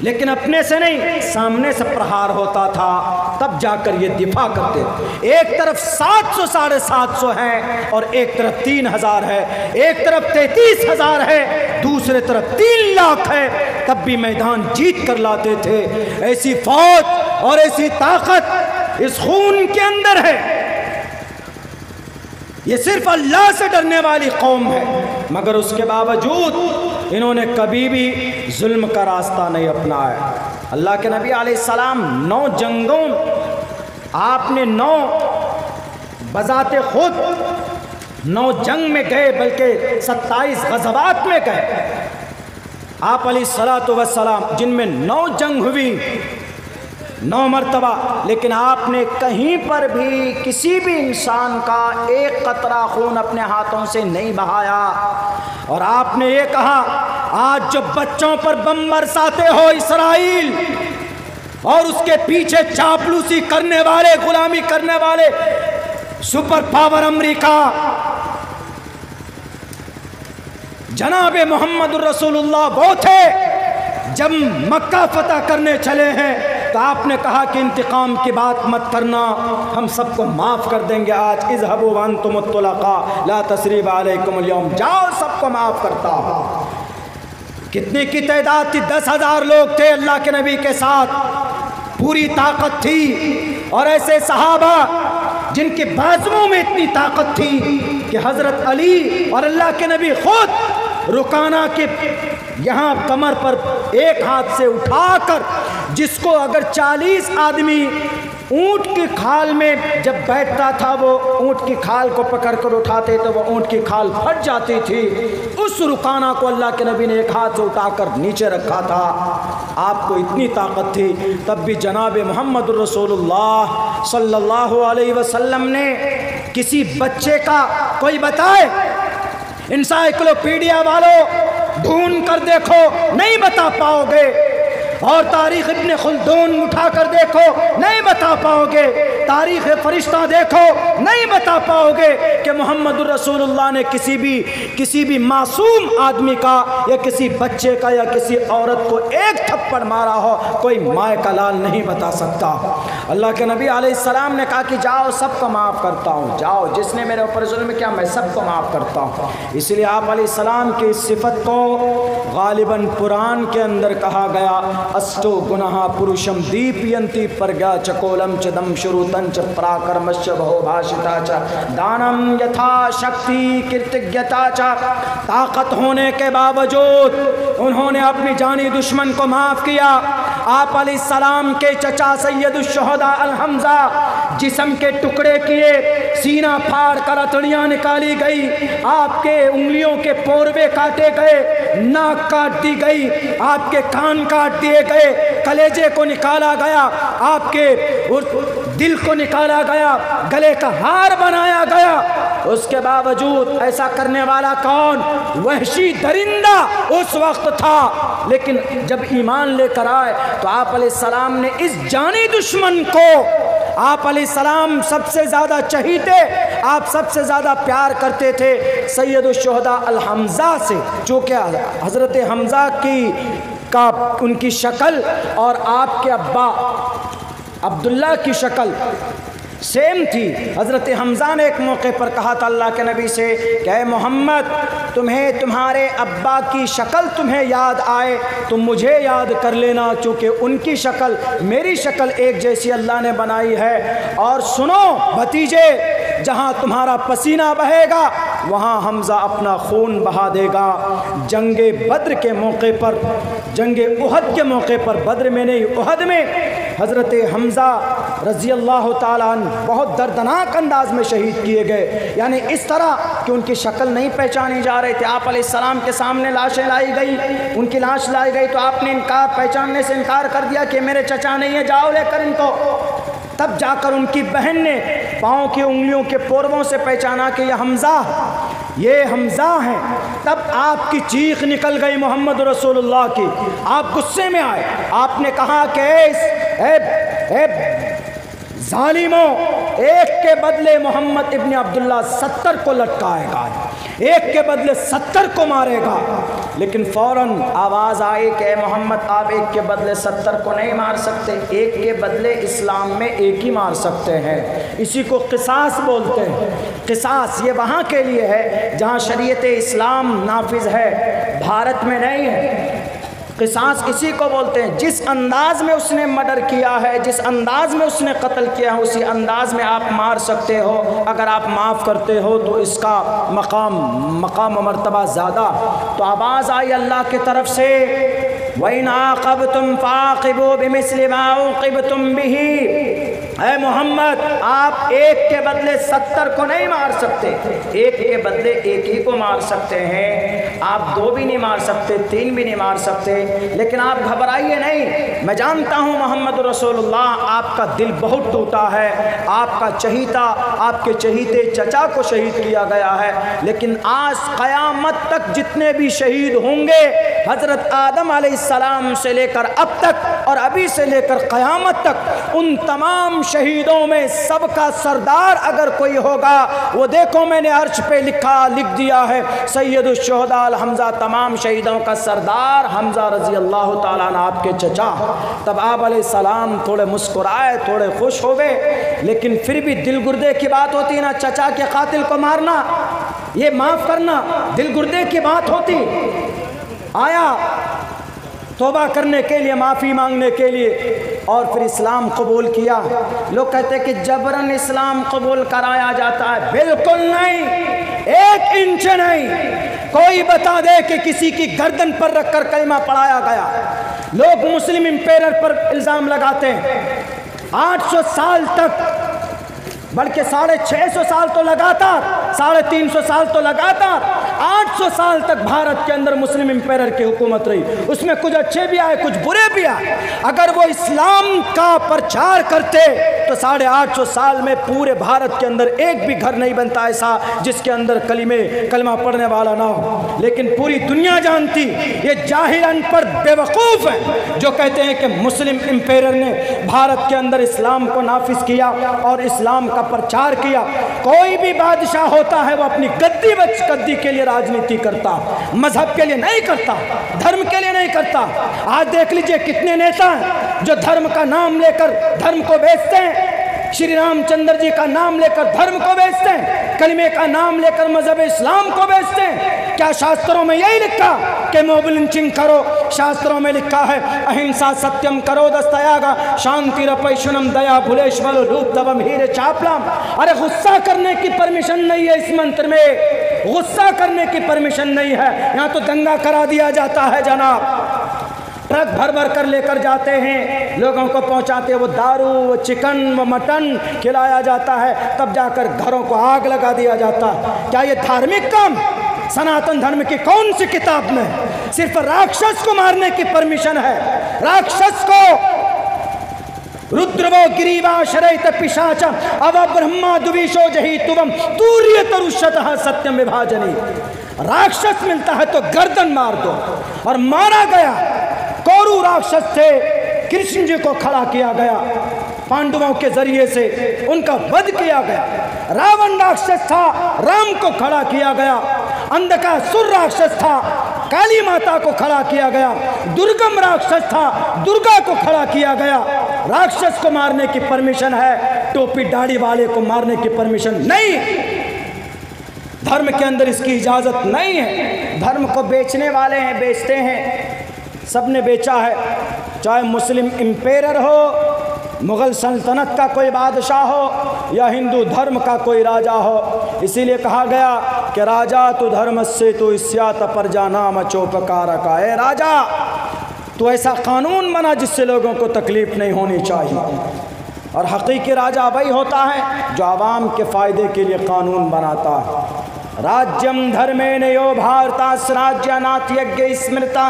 लेकिन अपने से नहीं, सामने से प्रहार होता था तब जाकर ये दिफा करते। एक तरफ 700 साढ़े 700 है और एक तरफ 3000 है, एक तरफ 33,000 है, दूसरे तरफ 3 लाख है, तब भी मैदान जीत कर लाते थे। ऐसी फौज और ऐसी ताकत इस खून के अंदर है। ये सिर्फ अल्लाह से डरने वाली कौम है, मगर उसके बावजूद इन्होंने कभी भी जुल्म का रास्ता नहीं अपनाया। अल्लाह के नबी अलैहिस्सलाम 9 जंगों, आपने 9 बजाते खुद 9 जंग में गए, बल्कि 27 गज़वात में गए आप अलैहिस्सलातु वस्सलाम, जिनमें 9 जंग हुई 9 मरतबा, लेकिन आपने कहीं पर भी किसी भी इंसान का एक कतरा खून अपने हाथों से नहीं बहाया। और आपने ये कहा, आज जो बच्चों पर बम बरसाते हो इसराइल और उसके पीछे चापलूसी करने वाले, गुलामी करने वाले सुपर पावर अमेरिका, जनाबे मोहम्मद रसूलुल्लाह वो थे जब मक्का फतह करने चले हैं तो आपने कहा कि इंतकाम की बात मत करना, हम सबको माफ़ कर देंगे। आज इज़हबू व अंतुम तुलक़ा ला तस्रीब अलैकुमुल यौम, जाओ सबको माफ़ करता। कितनी की तादाद थी? 10,000 लोग थे अल्लाह के नबी के साथ, पूरी ताकत थी। और ऐसे सहाबा जिनके बाजुओं में इतनी ताकत थी कि हज़रत अली और अल्लाह के नबी खुद रुकाना के यहाँ कमर पर एक हाथ से उठाकर, जिसको अगर 40 आदमी ऊँट की खाल में जब बैठता था वो ऊँट की खाल को पकड़कर उठाते तो वो ऊँट की खाल फट जाती थी। उस रुकाना को अल्लाह के नबी ने एक हाथ से उठाकर नीचे रखा था। आपको इतनी ताकत थी, तब भी जनाब मोहम्मद रसूलुल्लाह सल्लल्लाहु अलैहि वसल्लम ने किसी बच्चे का, कोई बताए, इंसाइक्लोपीडिया वालों ढूंढ कर देखो नहीं बता पाओगे, और तारीख़ इब्न खुल्दून उठा कर देखो नहीं बता पाओगे, तारीख़ फरिश्ता देखो नहीं बता पाओगे कि मोहम्मद रसूलुल्लाह ने किसी भी मासूम आदमी का या किसी बच्चे का या किसी औरत को एक थप्पड़ मारा हो। कोई माए का लाल नहीं बता सकता। अल्लाह के नबी अलैहिस्सलाम ने कहा कि जाओ सबको माफ़ करता हूँ, जाओ जिसने मेरे ऊपर जुल्म किया मैं सबको माफ़ करता हूँ। इसलिए आप अलैहिस्सलाम की इस सिफत को गालिबन कुरान के अंदर कहा गया, अष्टो गुनाह पुरुषम दीपयंती प्रज्ञा चकोलम चदम शुरुतन च पराक्रमश्च बहु भाषिता च दानम यथा शक्ति कृतज्ञता च। ताकत होने के बावजूद उन्होंने अपनी जानी दुश्मन को माफ़ किया। आप अलैहिस्सलाम के चचा सैयदुश्शुहदा अल हम्जा जिस्म के टुकड़े किए, सीना फाड़ कर अतड़ियाँ निकाली गई, आपके उंगलियों के पोरवे काटे गए, नाक काट दी गई, आपके कान काट दिए गए, कलेजे को निकाला गया, आपके दिल को निकाला गया, गले का हार बनाया गया। उसके बावजूद ऐसा करने वाला कौन? वहशी दरिंदा उस वक्त था। लेकिन जब ईमान लेकर आए तो आप अलैहिस्सलाम ने इस जानी दुश्मन को, आप अलैहिस्सलाम सबसे ज़्यादा चहीते, आप सबसे ज़्यादा प्यार करते थे सैयदुश्शुहदा अल हम्ज़ा से, जो कि हज़रत हम्ज़ा का उनकी शक्ल और आपके अब्बा अब्दुल्ला की शक्ल सेम थी। हज़रत हम्ज़ा ने एक मौके पर कहा था अल्लाह के नबी से कि मोहम्मद, तुम्हें तुम्हारे अब्बा की शक्ल तुम्हें याद आए तुम मुझे याद कर लेना, क्योंकि उनकी शक्ल मेरी शक्ल एक जैसी अल्लाह ने बनाई है। और सुनो भतीजे, जहाँ तुम्हारा पसीना बहेगा वहाँ हम्ज़ा अपना खून बहा देगा। जंगे बद्र के मौके पर, जंगे उहद के मौके पर, बद्र में नहीं उहद में हज़रत हम्ज़ा रज़ी अल्लाह ताला अन्हु बहुत दर्दनाक अंदाज में शहीद किए गए। यानी इस तरह कि उनकी शक्ल नहीं पहचानी जा रही थी। आप अलैहिस्सलाम के सामने लाशें लाई गई, उनकी लाश लाई गई तो आपने इनकार, पहचानने से इनकार कर दिया कि मेरे चचा नहीं है, जाओ लेकर इनको। तब जाकर उनकी बहन ने पाँव की उंगलियों के पोरवों से पहचाना कि ये हम्ज़ा हैं। तब आपकी चीख निकल गई मोहम्मद रसूलुल्लाह की, आप गुस्से में आए, आपने कहा कि जालिमों, एक के बदले मोहम्मद इब्न अब्दुल्ला 70 को लटकाएगा। एक के बदले 70 को मारेगा। लेकिन फ़ौरन आवाज़ आई कि मोहम्मद आप एक के बदले 70 को नहीं मार सकते, एक के बदले इस्लाम में एक ही मार सकते हैं। इसी को क़िसास बोलते हैं। क़िसास ये वहाँ के लिए है जहाँ शरीयत इस्लाम नाफिज है, भारत में नहीं है। क़िसास इसी को बोलते हैं, जिस अंदाज में उसने मर्डर किया है, जिस अंदाज में उसने कत्ल किया है, उसी अंदाज में आप मार सकते हो। अगर आप माफ़ करते हो तो इसका मकाम मर्तबा ज़्यादा। तो आवाज़ आई अल्लाह की तरफ से, वइन आक़बतुम फ़ाक़िबू बिमिस्लि मा उक़िबतुम बिही। ऐ मोहम्मद आप एक के बदले 70 को नहीं मार सकते, एक के बदले एक ही को मार सकते हैं। आप 2 भी नहीं मार सकते, 3 भी नहीं मार सकते। लेकिन आप घबराइए नहीं, मैं जानता हूँ मोहम्मद रसूलुल्लाह आपका दिल बहुत टूटा है, आपका चहीता, आपके चहीते चचा को शहीद किया गया है। लेकिन आज क़यामत तक जितने भी शहीद होंगे, हज़रत आदम अलैहिस्सलाम से लेकर अब तक और अभी से लेकर क़यामत तक, उन तमाम शहीदों में सबका सरदार अगर कोई होगा, वो देखो मैंने अर्श पे लिख दिया है सैयदुश शुहदा हमज़ा, तमाम शहीदों का सरदार हमज़ा रज़ी अल्लाह ताला अन्हु आपके चचा। तब आप अलैहिस्सलाम थोड़े मुस्कुराए, थोड़े खुश हो गए। लेकिन फिर भी दिल गुर्दे की बात होती ना, चचा के कातिल को मारना, ये माफ़ करना दिल गुर्दे की बात होती। आया तौबा करने के लिए, माफ़ी मांगने के लिए, और फिर इस्लाम कबूल किया। लोग कहते हैं कि जबरन इस्लाम कबूल कराया जाता है, बिल्कुल नहीं, 1 इंच नहीं। कोई बता दे कि किसी की गर्दन पर रखकर कलमा पढ़ाया गया। लोग मुस्लिम इंपेरर पर इल्ज़ाम लगाते हैं 800 साल तक, बल्कि 650 साल तो लगातार, 350 साल तो लगातार, 800 साल तक भारत के अंदर मुस्लिम इंपेरर की हुकूमत रही। उसमें कुछ अच्छे भी आए, कुछ बुरे भी आए। अगर वो इस्लाम का प्रचार करते तो 850 साल में पूरे भारत के अंदर एक भी घर नहीं बनता ऐसा जिसके अंदर कलमा पढ़ने वाला ना हो। लेकिन पूरी दुनिया जानती, ये जाहिल अनपढ़ बेवकूफ़ हैं जो कहते हैं कि मुस्लिम इंपेरर ने भारत के अंदर इस्लाम को नाफिज किया और इस्लाम का प्रचार किया। कोई भी बादशाह होता है वो अपनी गद्दी के लिए राजनीति करता, मजहब के लिए नहीं करता, धर्म के लिए नहीं करता। आज देख लीजिए कितने नेता हैं जो धर्म का नाम लेकर धर्म को बेचते हैं। श्री रामचंद्र जी का नाम लेकर धर्म को बेचते हैं, कलमे का नाम लेकर मजहब इस्लाम को बेचते हैं। क्या शास्त्रों में यही लिखा कि मोब लिंचिंग करो? शास्त्रों में लिखा है अहिंसा सत्यम करो दस्तयागा शांति रपैशुनम दया भुलेश्वर रूप तवम हीरे चापलाम। अरे गुस्सा करने की परमिशन नहीं है इस मंत्र में, गुस्सा करने की परमिशन नहीं है। यहाँ तो दंगा करा दिया जाता है जनाब। ट्रक भर भर कर लेकर जाते हैं, लोगों को पहुंचाते हैं, वो दारू, वो चिकन, वो मटन खिलाया जाता है, तब जाकर घरों को आग लगा दिया जाता है। क्या ये धार्मिक काम? सनातन धर्म की कौन सी किताब में सिर्फ राक्षस को मारने की परमिशन है? राक्षस को रुद्रवो गिरीवा शरैत पिशाच अव ब्रह्मा दुविशो जही तुवम तूर्य तरुषतः सत्यम विभाजनी। राक्षस मिलता है तो गर्दन मार दो। और मारा गया, कौरव राक्षस थे, कृष्ण जी को खड़ा किया गया, पांडवों के जरिए से उनका वध किया गया। रावण राक्षस था, राम को खड़ा किया गया। अंधकासुर राक्षस था, काली माता को खड़ा किया गया। दुर्गम राक्षस था, दुर्गा को खड़ा किया गया। राक्षस को मारने की परमिशन है, टोपी दाढ़ी वाले को मारने की परमिशन नहीं। धर्म के अंदर इसकी इजाजत नहीं है। धर्म को बेचने वाले हैं, बेचते हैं, सबने बेचा है। चाहे मुस्लिम इंपेरर हो, मुग़ल सल्तनत का कोई बादशाह हो, या हिंदू धर्म का कोई राजा हो। इसीलिए कहा गया कि राजा तो धर्म से तो इस्यात पर जानाम चौपकार का है। राजा तो ऐसा कानून बना जिससे लोगों को तकलीफ़ नहीं होनी चाहिए। और हकीकी राजा वही होता है जो आवाम के फ़ायदे के लिए कानून बनाता है। राज्यम धर्मेण यो भारतास् राज्यानात्यज्ञ स्मृता,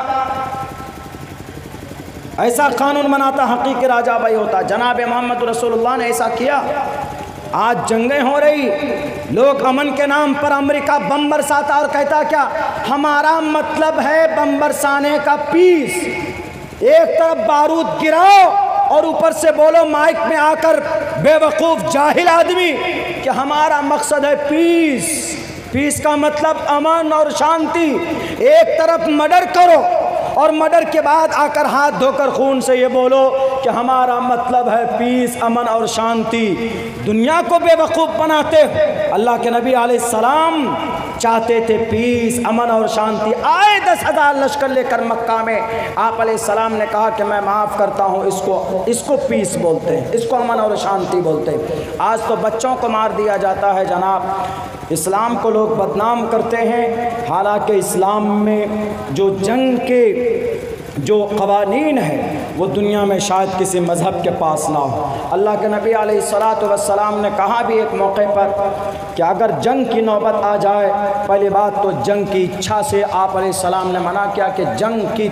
ऐसा कानून बनाता हकीकी राजा भाई होता। जनाब मोहम्मद रसूलुल्लाह ने ऐसा किया। आज जंगें हो रही, लोग अमन के नाम पर अमेरिका बम बरसाता और कहता क्या, हमारा मतलब है बम बरसाने का पीस। एक तरफ बारूद गिराओ और ऊपर से बोलो माइक में आकर बेवकूफ़ जाहिल आदमी कि हमारा मकसद है पीस। पीस का मतलब अमन और शांति। एक तरफ मर्डर करो और मर्डर के बाद आकर हाथ धोकर खून से ये बोलो कि हमारा मतलब है पीस, अमन और शांति। दुनिया को बेवकूफ़ बनाते हो। अल्लाह के नबी अलैहिस्सलाम चाहते थे पीस, अमन और शांति। आए 10,000 लश्कर लेकर मक्का में, आप अलैहिस्सलाम ने कहा कि मैं माफ़ करता हूँ, इसको पीस बोलते हैं, इसको अमन और शांति बोलते हैं। आज तो बच्चों को मार दिया जाता है जनाब। इस्लाम को लोग बदनाम करते हैं, हालांकि इस्लाम में जो जंग के जो क़वानीन है वो दुनिया में शायद किसी मज़हब के पास ना हो। अल्लाह के नबी अलैहिस्सलातु वस्सलाम ने कहा भी एक मौके पर कि अगर जंग की नौबत आ जाए, पहली बात तो जंग की इच्छा से आप अलैहिस्सलाम ने मना किया कि जंग की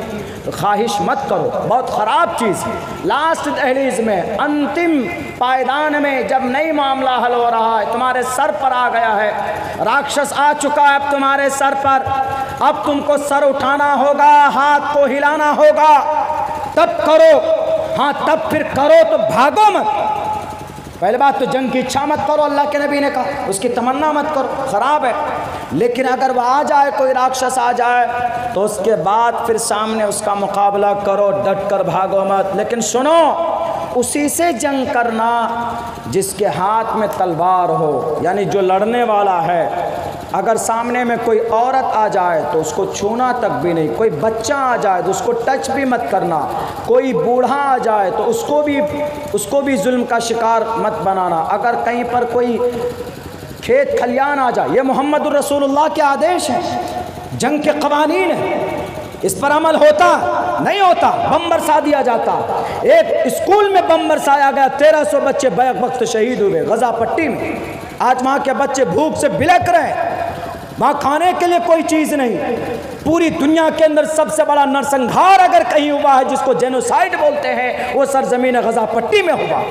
ख्वाहिश मत करो, बहुत ख़राब चीज़ है। लास्ट दहलीज में, अंतिम पायदान में जब नई मामला हल हो रहा है, तुम्हारे सर पर आ गया है, राक्षस आ चुका है अब तुम्हारे सर पर, अब तुमको सर उठाना होगा, हाथ को हिलाना होगा, तब करो। हाँ, तब फिर करो तो भागो मत। पहले बात तो जंग की इच्छा मत करो, अल्लाह के नबी ने कहा, उसकी तमन्ना मत करो, ख़राब है। लेकिन अगर वह आ जाए, कोई राक्षस आ जाए, तो उसके बाद फिर सामने उसका मुकाबला करो, डट कर भागो मत। लेकिन सुनो, उसी से जंग करना जिसके हाथ में तलवार हो, यानी जो लड़ने वाला है। अगर सामने में कोई औरत आ जाए तो उसको छूना तक भी नहीं, कोई बच्चा आ जाए तो उसको टच भी मत करना, कोई बूढ़ा आ जाए तो उसको भी जुल्म का शिकार मत बनाना। अगर कहीं पर कोई खेत खलियान आ जाए, ये मोहम्मद रसूलुल्लाह के आदेश हैं, जंग के क़वानीन हैं, इस पर अमल होता नहीं होता, बम बरसा दिया जाता। एक स्कूल में बम बरसाया गया, 1300 बच्चे बैक वक्त शहीद हुए गज़ा पट्टी में। आज वहाँ के बच्चे भूख से बिलक रहे, वहाँ खाने के लिए कोई चीज़ नहीं। पूरी दुनिया के अंदर सबसे बड़ा नरसंहार अगर कहीं हुआ है, जिसको जेनोसाइड बोलते हैं, वो सरजमीन गज़ा पट्टी में हुआ।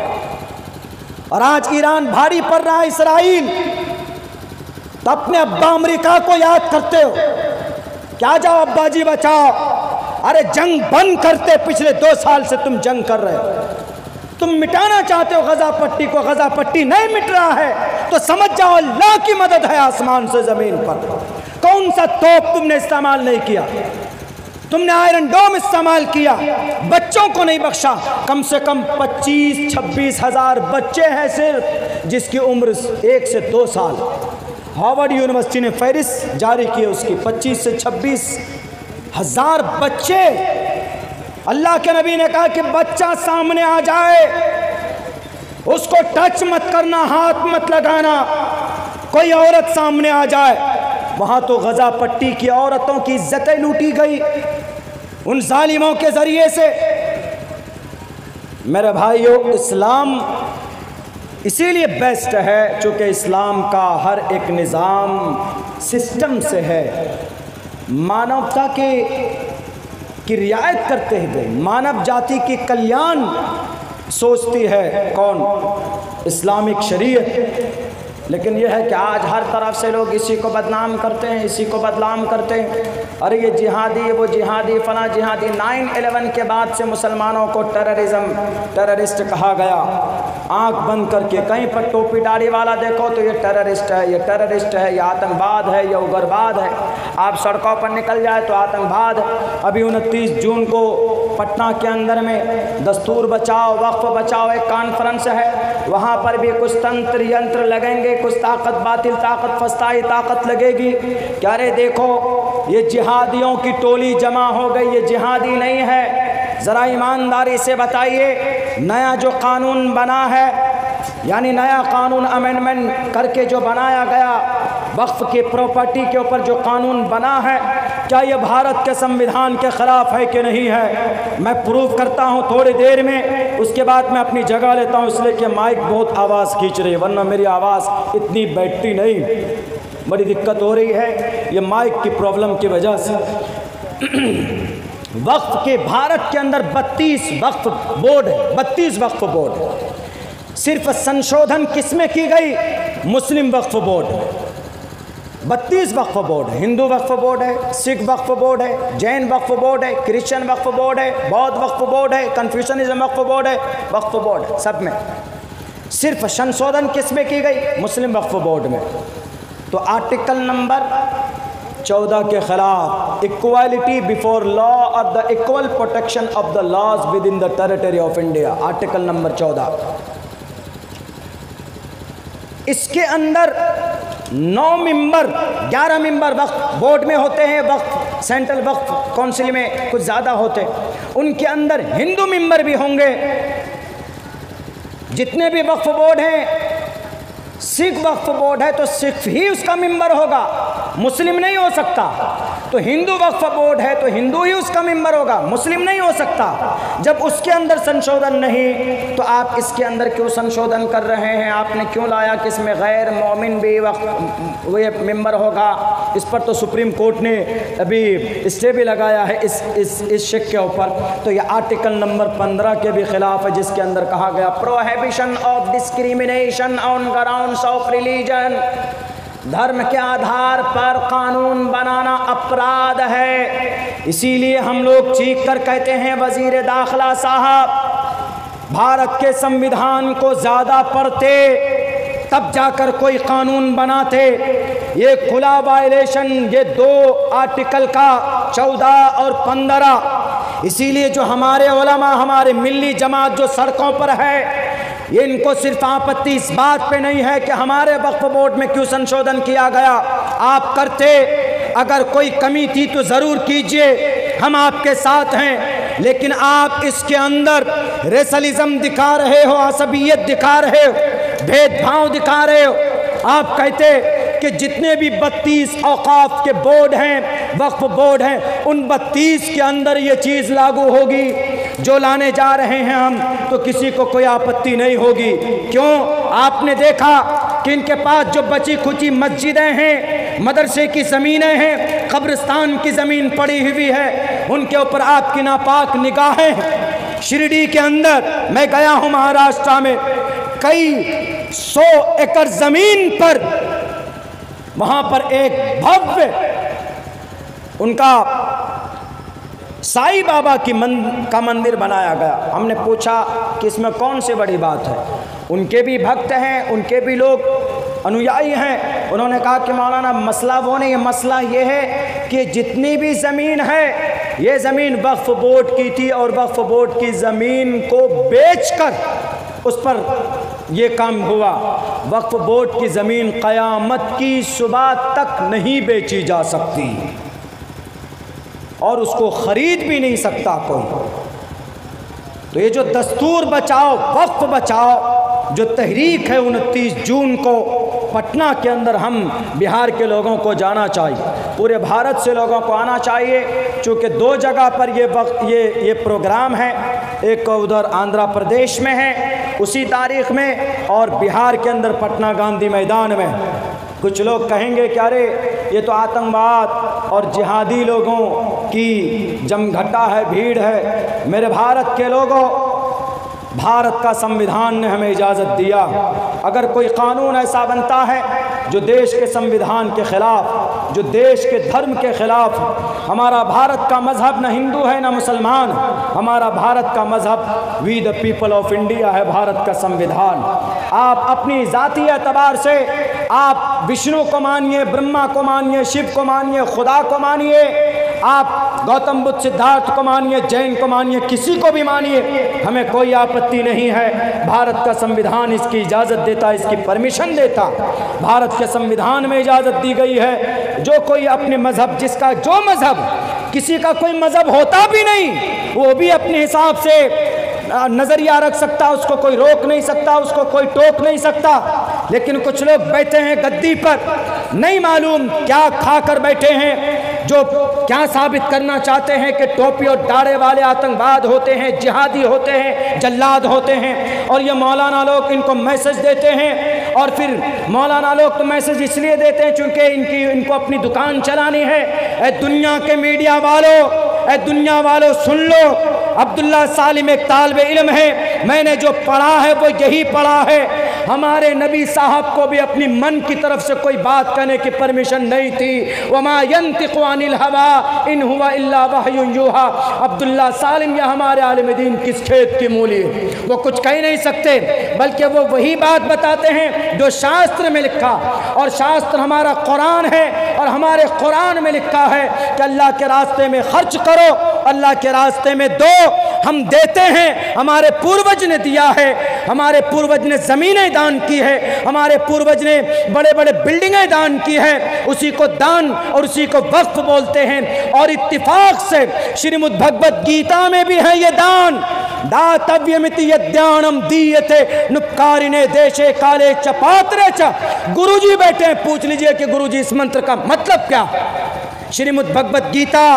और आज ईरान भारी पड़ रहा है, इसराइल। तो अपने अब्बा अमेरिका को याद करते हो, क्या जाओ अब्बा जी बचाओ। अरे जंग बंद करते, पिछले 2 साल से तुम जंग कर रहे हो, तुम मिटाना चाहते हो गज़ा पट्टी को, गज़ा पट्टी नहीं मिट रहा है तो समझ जाओ अल्लाह की मदद है आसमान से ज़मीन पर। कौन सा तोप तुमने इस्तेमाल नहीं किया, तुमने आयरन डोम इस्तेमाल किया, बच्चों को नहीं बख्शा। कम से कम 25-26 हज़ार बच्चे हैं सिर्फ, जिसकी उम्र 1 से 2 साल। हार्वर्ड यूनिवर्सिटी ने फहरिस्त जारी की, उसकी 25 से 26 हज़ार बच्चे। अल्लाह के नबी ने कहा कि बच्चा सामने आ जाए उसको टच मत करना, हाथ मत लगाना। कोई औरत सामने आ जाए, वहाँ तो गज़ा पट्टी की औरतों की इज्जतें लूटी गई उन जालिमों के ज़रिए से। मेरे भाइयों, इस्लाम इसीलिए बेस्ट है चूँकि इस्लाम का हर एक निज़ाम सिस्टम से है, मानवता की रियायत करते हुए, मानव जाति की कल्याण सोचती है कौन? इस्लामिक शरीयत। लेकिन यह है कि आज हर तरफ से लोग इसी को बदनाम करते हैं, इसी को बदनाम करते हैं। अरे ये जिहादी, वो जिहादी, फला जिहादी। 9/11 के बाद से मुसलमानों को टेररिस्ट कहा गया। आंख बंद करके कहीं पर टोपी दाढ़ी वाला देखो तो ये टेररिस्ट है, ये टेररिस्ट है, ये आतंकवाद है, ये उग्रवाद है। आप सड़कों पर निकल जाए तो आतंकवाद है। अभी 29 जून को पटना के अंदर में दस्तूर बचाओ वक्फ बचाओ एक कॉन्फ्रेंस है, वहाँ पर भी कुछ तंत्र यंत्र लगेंगे, कुछ ताकत बातिल ताकत फस्ताई ताकत लगेगी। क्या रे देखो ये जिहादियों की टोली जमा हो गई, ये जिहादी नहीं है। ज़रा ईमानदारी से बताइए, नया जो कानून बना है, यानी नया कानून अमेंडमेंट करके जो बनाया गया वक्फ की प्रॉपर्टी के ऊपर जो कानून बना है, क्या ये भारत के संविधान के ख़िलाफ़ है कि नहीं है? मैं प्रूव करता हूँ थोड़ी देर में, उसके बाद मैं अपनी जगह लेता हूँ, इसलिए कि माइक बहुत आवाज़ खींच रही है, वरना मेरी आवाज़ इतनी बैठती नहीं, बड़ी दिक्कत हो रही है ये माइक की प्रॉब्लम की वजह से। वक्फ के भारत के अंदर 32 वक्फ बोर्ड है, 32 वक्फ बोर्ड है। सिर्फ संशोधन किसमें की गई? मुस्लिम वक्फ बोर्ड। 32 वक्फ बोर्ड है, हिंदू वक्फ बोर्ड है, सिख वक्फ बोर्ड है, जैन वक्फ बोर्ड है, क्रिश्चियन वक्फ बोर्ड है, बौद्ध वक्फ बोर्ड है, कन्फ्यूशनिज्म वक्फ बोर्ड है, वक्फ बोर्ड सब में। सिर्फ संशोधन किस में की गई? मुस्लिम वक्फ बोर्ड में। तो आर्टिकल नंबर 14 के खिलाफ इक्वालिटी बिफोर लॉ और the equal protection of the laws within the territory of India, article number 14। इसके अंदर 9 मेंबर 11 मेंबर वक्फ बोर्ड में होते हैं, वक्फ सेंट्रल वक्फ काउंसिल में कुछ ज़्यादा होते हैं, उनके अंदर हिंदू मेंबर भी होंगे। जितने भी वक्फ बोर्ड हैं, सिख वक्फ बोर्ड है तो सिख ही उसका मेंबर होगा, मुस्लिम नहीं हो सकता। तो हिंदू वक्फ बोर्ड है तो हिंदू ही उसका मेंबर होगा, मुस्लिम नहीं हो सकता। जब उसके अंदर संशोधन नहीं तो आप इसके अंदर क्यों संशोधन कर रहे हैं? आपने क्यों लाया कि इसमें गैर मोमिन भी वे मेंबर होगा? इस पर तो सुप्रीम कोर्ट ने अभी स्टे भी लगाया है इस शिक के ऊपर। तो ये आर्टिकल नंबर 15 के भी खिलाफ है, जिसके अंदर कहा गया prohibition of discrimination on grounds of religion, धर्म के आधार पर कानून बनाना अपराध है। इसीलिए हम लोग चीख कर कहते हैं वजीर दाखिला साहब भारत के संविधान को ज़्यादा पढ़ते तब जाकर कोई कानून बनाते। ये खुला वायलेशन ये 2 आर्टिकल का 14 और 15। इसीलिए जो हमारे उलमा हमारे मिल्ली जमात जो सड़कों पर है, ये इनको सिर्फ आपत्ति इस बात पे नहीं है कि हमारे वक्फ बोर्ड में क्यों संशोधन किया गया। आप करते, अगर कोई कमी थी तो ज़रूर कीजिए, हम आपके साथ हैं। लेकिन आप इसके अंदर रेसलिज्म दिखा रहे हो, असबियत दिखा रहे हो, भेदभाव दिखा रहे हो। आप कहते कि जितने भी 32 औकाफ के बोर्ड हैं, वक्फ बोर्ड हैं, उन 32 के अंदर ये चीज़ लागू होगी जो लाने जा रहे हैं हम, तो किसी को कोई आपत्ति नहीं होगी। क्यों? आपने देखा कि इनके पास जो बची खुची मस्जिदें हैं, मदरसे की ज़मीनें हैं, कब्रिस्तान की ज़मीन पड़ी हुई है, उनके ऊपर आपकी नापाक निगाहें हैं। शिरडी के अंदर मैं गया हूँ महाराष्ट्र में, कई 100 एकड़ ज़मीन पर वहाँ पर एक भव्य उनका साईं बाबा का मंदिर बनाया गया। हमने पूछा कि इसमें कौन सी बड़ी बात है? उनके भी भक्त हैं, उनके भी लोग अनुयायी हैं। उन्होंने कहा कि मौलाना मसला वो नहीं है, मसला ये है कि जितनी भी ज़मीन है ये ज़मीन वक्फ बोर्ड की थी और वक्फ बोर्ड की ज़मीन को बेचकर उस पर ये काम हुआ। वक्फ बोर्ड की ज़मीन क़यामत की सुबह तक नहीं बेची जा सकती और उसको ख़रीद भी नहीं सकता कोई। तो ये जो दस्तूर बचाओ वक्फ बचाओ जो तहरीक है 29 जून को पटना के अंदर हम बिहार के लोगों को जाना चाहिए, पूरे भारत से लोगों को आना चाहिए। चूँकि 2 जगह पर ये प्रोग्राम है, एक उधर आंध्र प्रदेश में है उसी तारीख़ में और बिहार के अंदर पटना गांधी मैदान में। कुछ लोग कहेंगे कि अरे ये तो आतंकवाद और जिहादी लोगों की जमघटा है, भीड़ है। मेरे भारत के लोगों, भारत का संविधान ने हमें इजाज़त दिया। अगर कोई कानून ऐसा बनता है जो देश के संविधान के ख़िलाफ़, जो देश के धर्म के ख़िलाफ़, हमारा भारत का मज़हब न हिंदू है न मुसलमान, हमारा भारत का मज़हब we the people of India है, भारत का संविधान। आप अपनी ज़ाती एतबार से आप विष्णु को मानिए, ब्रह्मा को मानिए, शिव को मानिए, खुदा को मानिए, आप गौतम बुद्ध सिद्धार्थ को मानिए, जैन को मानिए, किसी को भी मानिए, हमें कोई आपत्ति नहीं है। भारत का संविधान इसकी इजाज़त देता, इसकी परमिशन देता। भारत के संविधान में इजाज़त दी गई है जो कोई अपने मज़हब, जिसका जो मज़हब, किसी का कोई मज़हब होता भी नहीं, वो भी अपने हिसाब से नज़रिया रख सकता, उसको कोई रोक नहीं सकता, उसको कोई टोक नहीं सकता। लेकिन कुछ लोग बैठे हैं गद्दी पर, नहीं मालूम क्या खा कर बैठे हैं, जो क्या साबित करना चाहते हैं कि टोपी और डारे वाले आतंकवाद होते हैं, जिहादी होते हैं, जल्लाद होते हैं। और ये मौलाना लोग इनको मैसेज देते हैं, और फिर मौलाना लोग तो मैसेज इसलिए देते हैं चूँकि इनको अपनी दुकान चलानी है। दुनिया के मीडिया वालों, ए दुनिया वालों सुन लो, अब्दुल्ला सालिम एक तालिब इल्म है, मैंने जो पढ़ा है वो यही पढ़ा है। हमारे नबी साहब को भी अपनी मन की तरफ से कोई बात कहने की परमिशन नहीं थी। वमा यंतिकु अनिल हवा इन हुवा इल्ला वहयुन यूहा। अब्दुल्ला सालिम या हमारे आलिम दीन किस खेत की मूली है, वो कुछ कह नहीं सकते, बल्कि वो वही बात बताते हैं जो शास्त्र में लिखा, और शास्त्र हमारा कुरान है, और हमारे कुरान में लिखा है कि अल्लाह के रास्ते में खर्च करो, अल्लाह के रास्ते में दो। हम देते हैं, हमारे पूर्वज ने दिया है, हमारे पूर्वज ने ज़मीनें दान की है, हमारे पूर्वज ने बड़े बड़े बिल्डिंगें दान की है, उसी को दान और उसी को वक्फ बोलते हैं। और इत्तिफाक से श्रीमद् भगवत गीता में भी है ये दान। दातव्यमिति यद्यानम दीयते नुपकारिने देशे काले च पात्रे च। गुरुजी बैठे हैं, पूछ लीजिए कि गुरुजी इस मंत्र का मतलब क्या। श्रीमद् भगवत गीता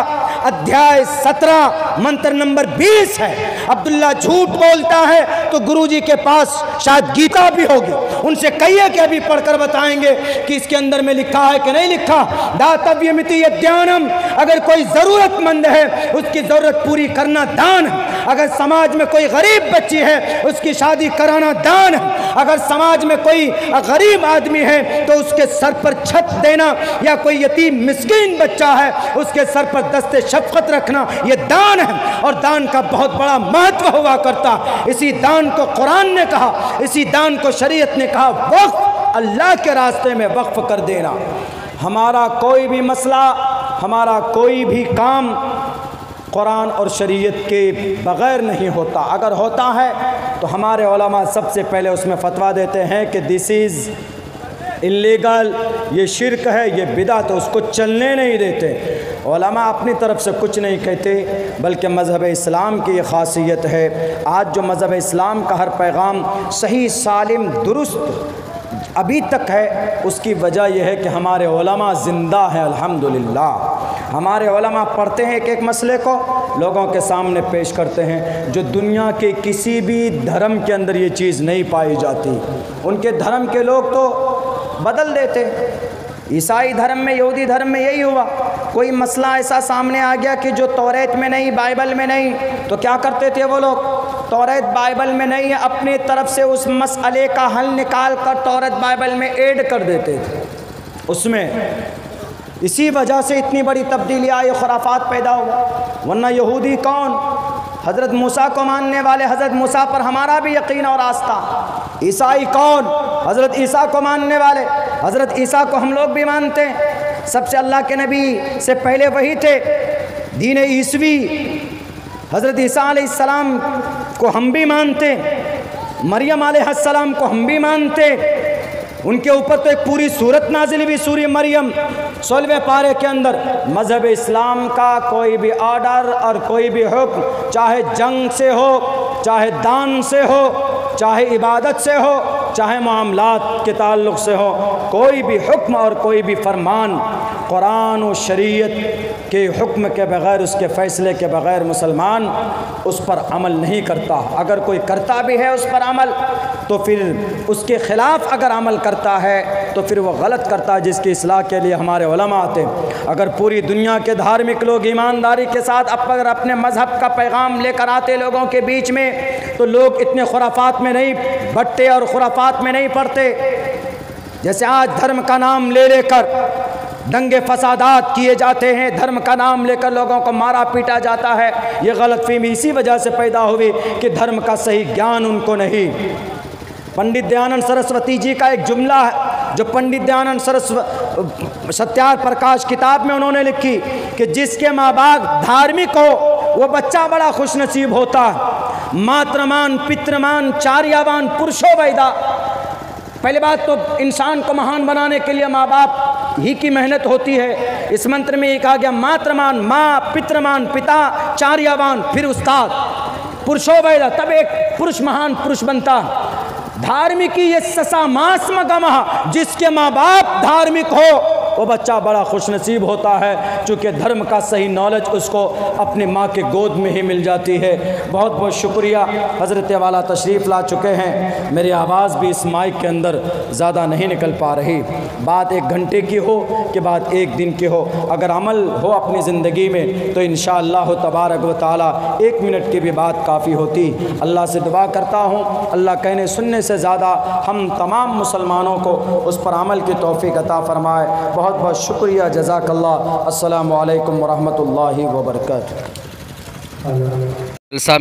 अध्याय 17 मंत्र नंबर 20 है। अब्दुल्ला झूठ बोलता है तो गुरुजी के पास शायद गीता भी होगी, उनसे कहिए कि अभी पढ़कर बताएंगे कि इसके अंदर में लिखा है कि नहीं लिखा। दातव्यमिति यद्यानम, अगर कोई ज़रूरतमंद है उसकी ज़रूरत पूरी करना दान है। अगर समाज में कोई गरीब बच्ची है उसकी शादी कराना दान है। अगर समाज में कोई गरीब आदमी है तो उसके सर पर छत देना, या कोई यतीम मिस्कीन बच्चा है उसके सर पर दस्ते शफ़क़त रखना, ये दान है। और दान का बहुत बड़ा महत्व हुआ करता। इसी दान को कुरान ने कहा, इसी दान को शरीयत ने कहा वक्फ, अल्लाह के रास्ते में वक्फ कर देना। हमारा कोई भी मसला, हमारा कोई भी काम कुरान और शरीयत के बग़ैर नहीं होता। अगर होता है तो हमारे उलमा सबसे पहले उसमें फ़तवा देते हैं कि दिस इज़ इल्लीगल, ये शिरक है, ये बिदअत, तो उसको चलने नहीं देते। उलमा अपनी तरफ से कुछ नहीं कहते, बल्कि मज़हब इस्लाम की ये ख़ासियत है। आज जो मज़हब इस्लाम का हर पैगाम सही सालिम दुरुस्त अभी तक है, उसकी वजह यह है कि हमारे उलमा ज़िंदा हैं अल्हम्दुलिल्लाह। हमारे उलमा पढ़ते हैं एक एक मसले को, लोगों के सामने पेश करते हैं, जो दुनिया के किसी भी धर्म के अंदर ये चीज़ नहीं पाई जाती। उनके धर्म के लोग तो बदल देते। ईसाई धर्म में, यहूदी धर्म में यही हुआ। कोई मसला ऐसा सामने आ गया कि जो तौरात में नहीं, बाइबल में नहीं, तो क्या करते थे वो लोग, तौरात बाइबल में नहीं है, अपनी तरफ से उस मसले का हल निकाल कर तौरात बाइबल में ऐड कर देते थे उसमें। इसी वजह से इतनी बड़ी तब्दीली आई, खुराफात पैदा हुआ। वरना यहूदी कौन, हज़रत मूसा को मानने वाले, हज़रत मूसा पर हमारा भी यकीन और आस्था। ईसाई कौन, हज़रत ईसा को मानने वाले, हज़रत ईसा को हम लोग भी मानते हैं। सबसे अल्लाह के नबी से पहले वही थे। दीन ईसवी हज़रत ईसा अलैहिस्सलाम को हम भी मानते, मरियम अलैहिस्सलाम को हम भी मानते। उनके ऊपर तो एक पूरी सूरत नाजिल हुई, सूरह मरियम 16वें पारे के अंदर। मज़हब इस्लाम का कोई भी ऑर्डर और कोई भी हुक्म, चाहे जंग से हो, चाहे दान से हो, चाहे इबादत से हो, चाहे मामलात के ताल्लुक़ से हो, कोई भी हुक्म और कोई भी फरमान कुरान और शरीयत के हुक्म के बग़ैर, उसके फ़ैसले के बग़ैर मुसलमान उस पर अमल नहीं करता। अगर कोई करता भी है उस पर अमल, तो फिर उसके ख़िलाफ़ अगर अमल करता है तो फिर वो गलत करता है, जिसकी इस्लाह के लिए हमारे उलमा आते हैं। अगर पूरी दुनिया के धार्मिक लोग ईमानदारी के साथ अगर अपने मज़हब का पैगाम लेकर आते लोगों के बीच में, तो लोग इतने खुराफात में नहीं बटते और खुराफात में नहीं पड़ते। जैसे आज धर्म का नाम ले लेकर दंगे फसादात किए जाते हैं, धर्म का नाम लेकर लोगों को मारा पीटा जाता है। ये गलतफहमी इसी वजह से पैदा हुई कि धर्म का सही ज्ञान उनको नहीं। पंडित दयानंद सरस्वती जी का एक जुमला है जो पंडित दयानंद सत्यार्थ प्रकाश किताब में उन्होंने लिखी कि जिसके माँ बाप धार्मिक हो वो बच्चा बड़ा खुशनसीब होता है। मातृमान पितृमान चार्यावान पुरुषो वैदा। पहली बात तो इंसान को महान बनाने के लिए माँ बाप ही की मेहनत होती है। इस मंत्र में ये कहा गया मातृमान माँ, पितृमान पिता, चार्यावान फिर उस्ताद, पुरुषो वैदा, तब एक पुरुष महान पुरुष बनता। धार्मिकी ये ससा मास्म गमह, जिसके माँ बाप धार्मिक हो वो बच्चा बड़ा खुशनसीब होता है, चूँकि धर्म का सही नॉलेज उसको अपनी माँ के गोद में ही मिल जाती है। बहुत बहुत शुक्रिया। हज़रत वाला तशरीफ़ ला चुके हैं, मेरी आवाज़ भी इस माइक के अंदर ज़्यादा नहीं निकल पा रही। बात 1 घंटे की हो कि बात 1 दिन की हो, अगर अमल हो अपनी ज़िंदगी में तो इंशाअल्लाह तबारक व तआला 1 मिनट की भी बात काफ़ी होती। अल्लाह से दुआ करता हूँ, अल्लाह कहने सुनने से ज़्यादा हम तमाम मुसलमानों को उस पर अमल की तौफ़ीक़ अता फ़रमाए। बहुत बहुत शुक्रिया। जज़ाकल्लाह। अस्सलामु अलैकुम व रहमतुल्लाहि व बरकातुहू। जलसा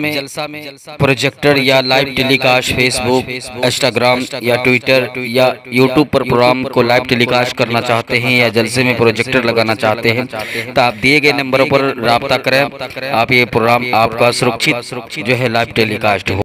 में प्रोजेक्टर या लाइव टेलीकास्ट फेसबुक, इंस्टाग्राम या ट्विटर या यूट्यूब पर प्रोग्राम को लाइव टेलीकास्ट करना चाहते हैं या जलसे में प्रोजेक्टर लगाना चाहते हैं तो आप दिए गए नंबरों पर राब्ता करें। आप ये प्रोग्राम आपका सुरक्षित जो है लाइव टेलीकास्ट हो।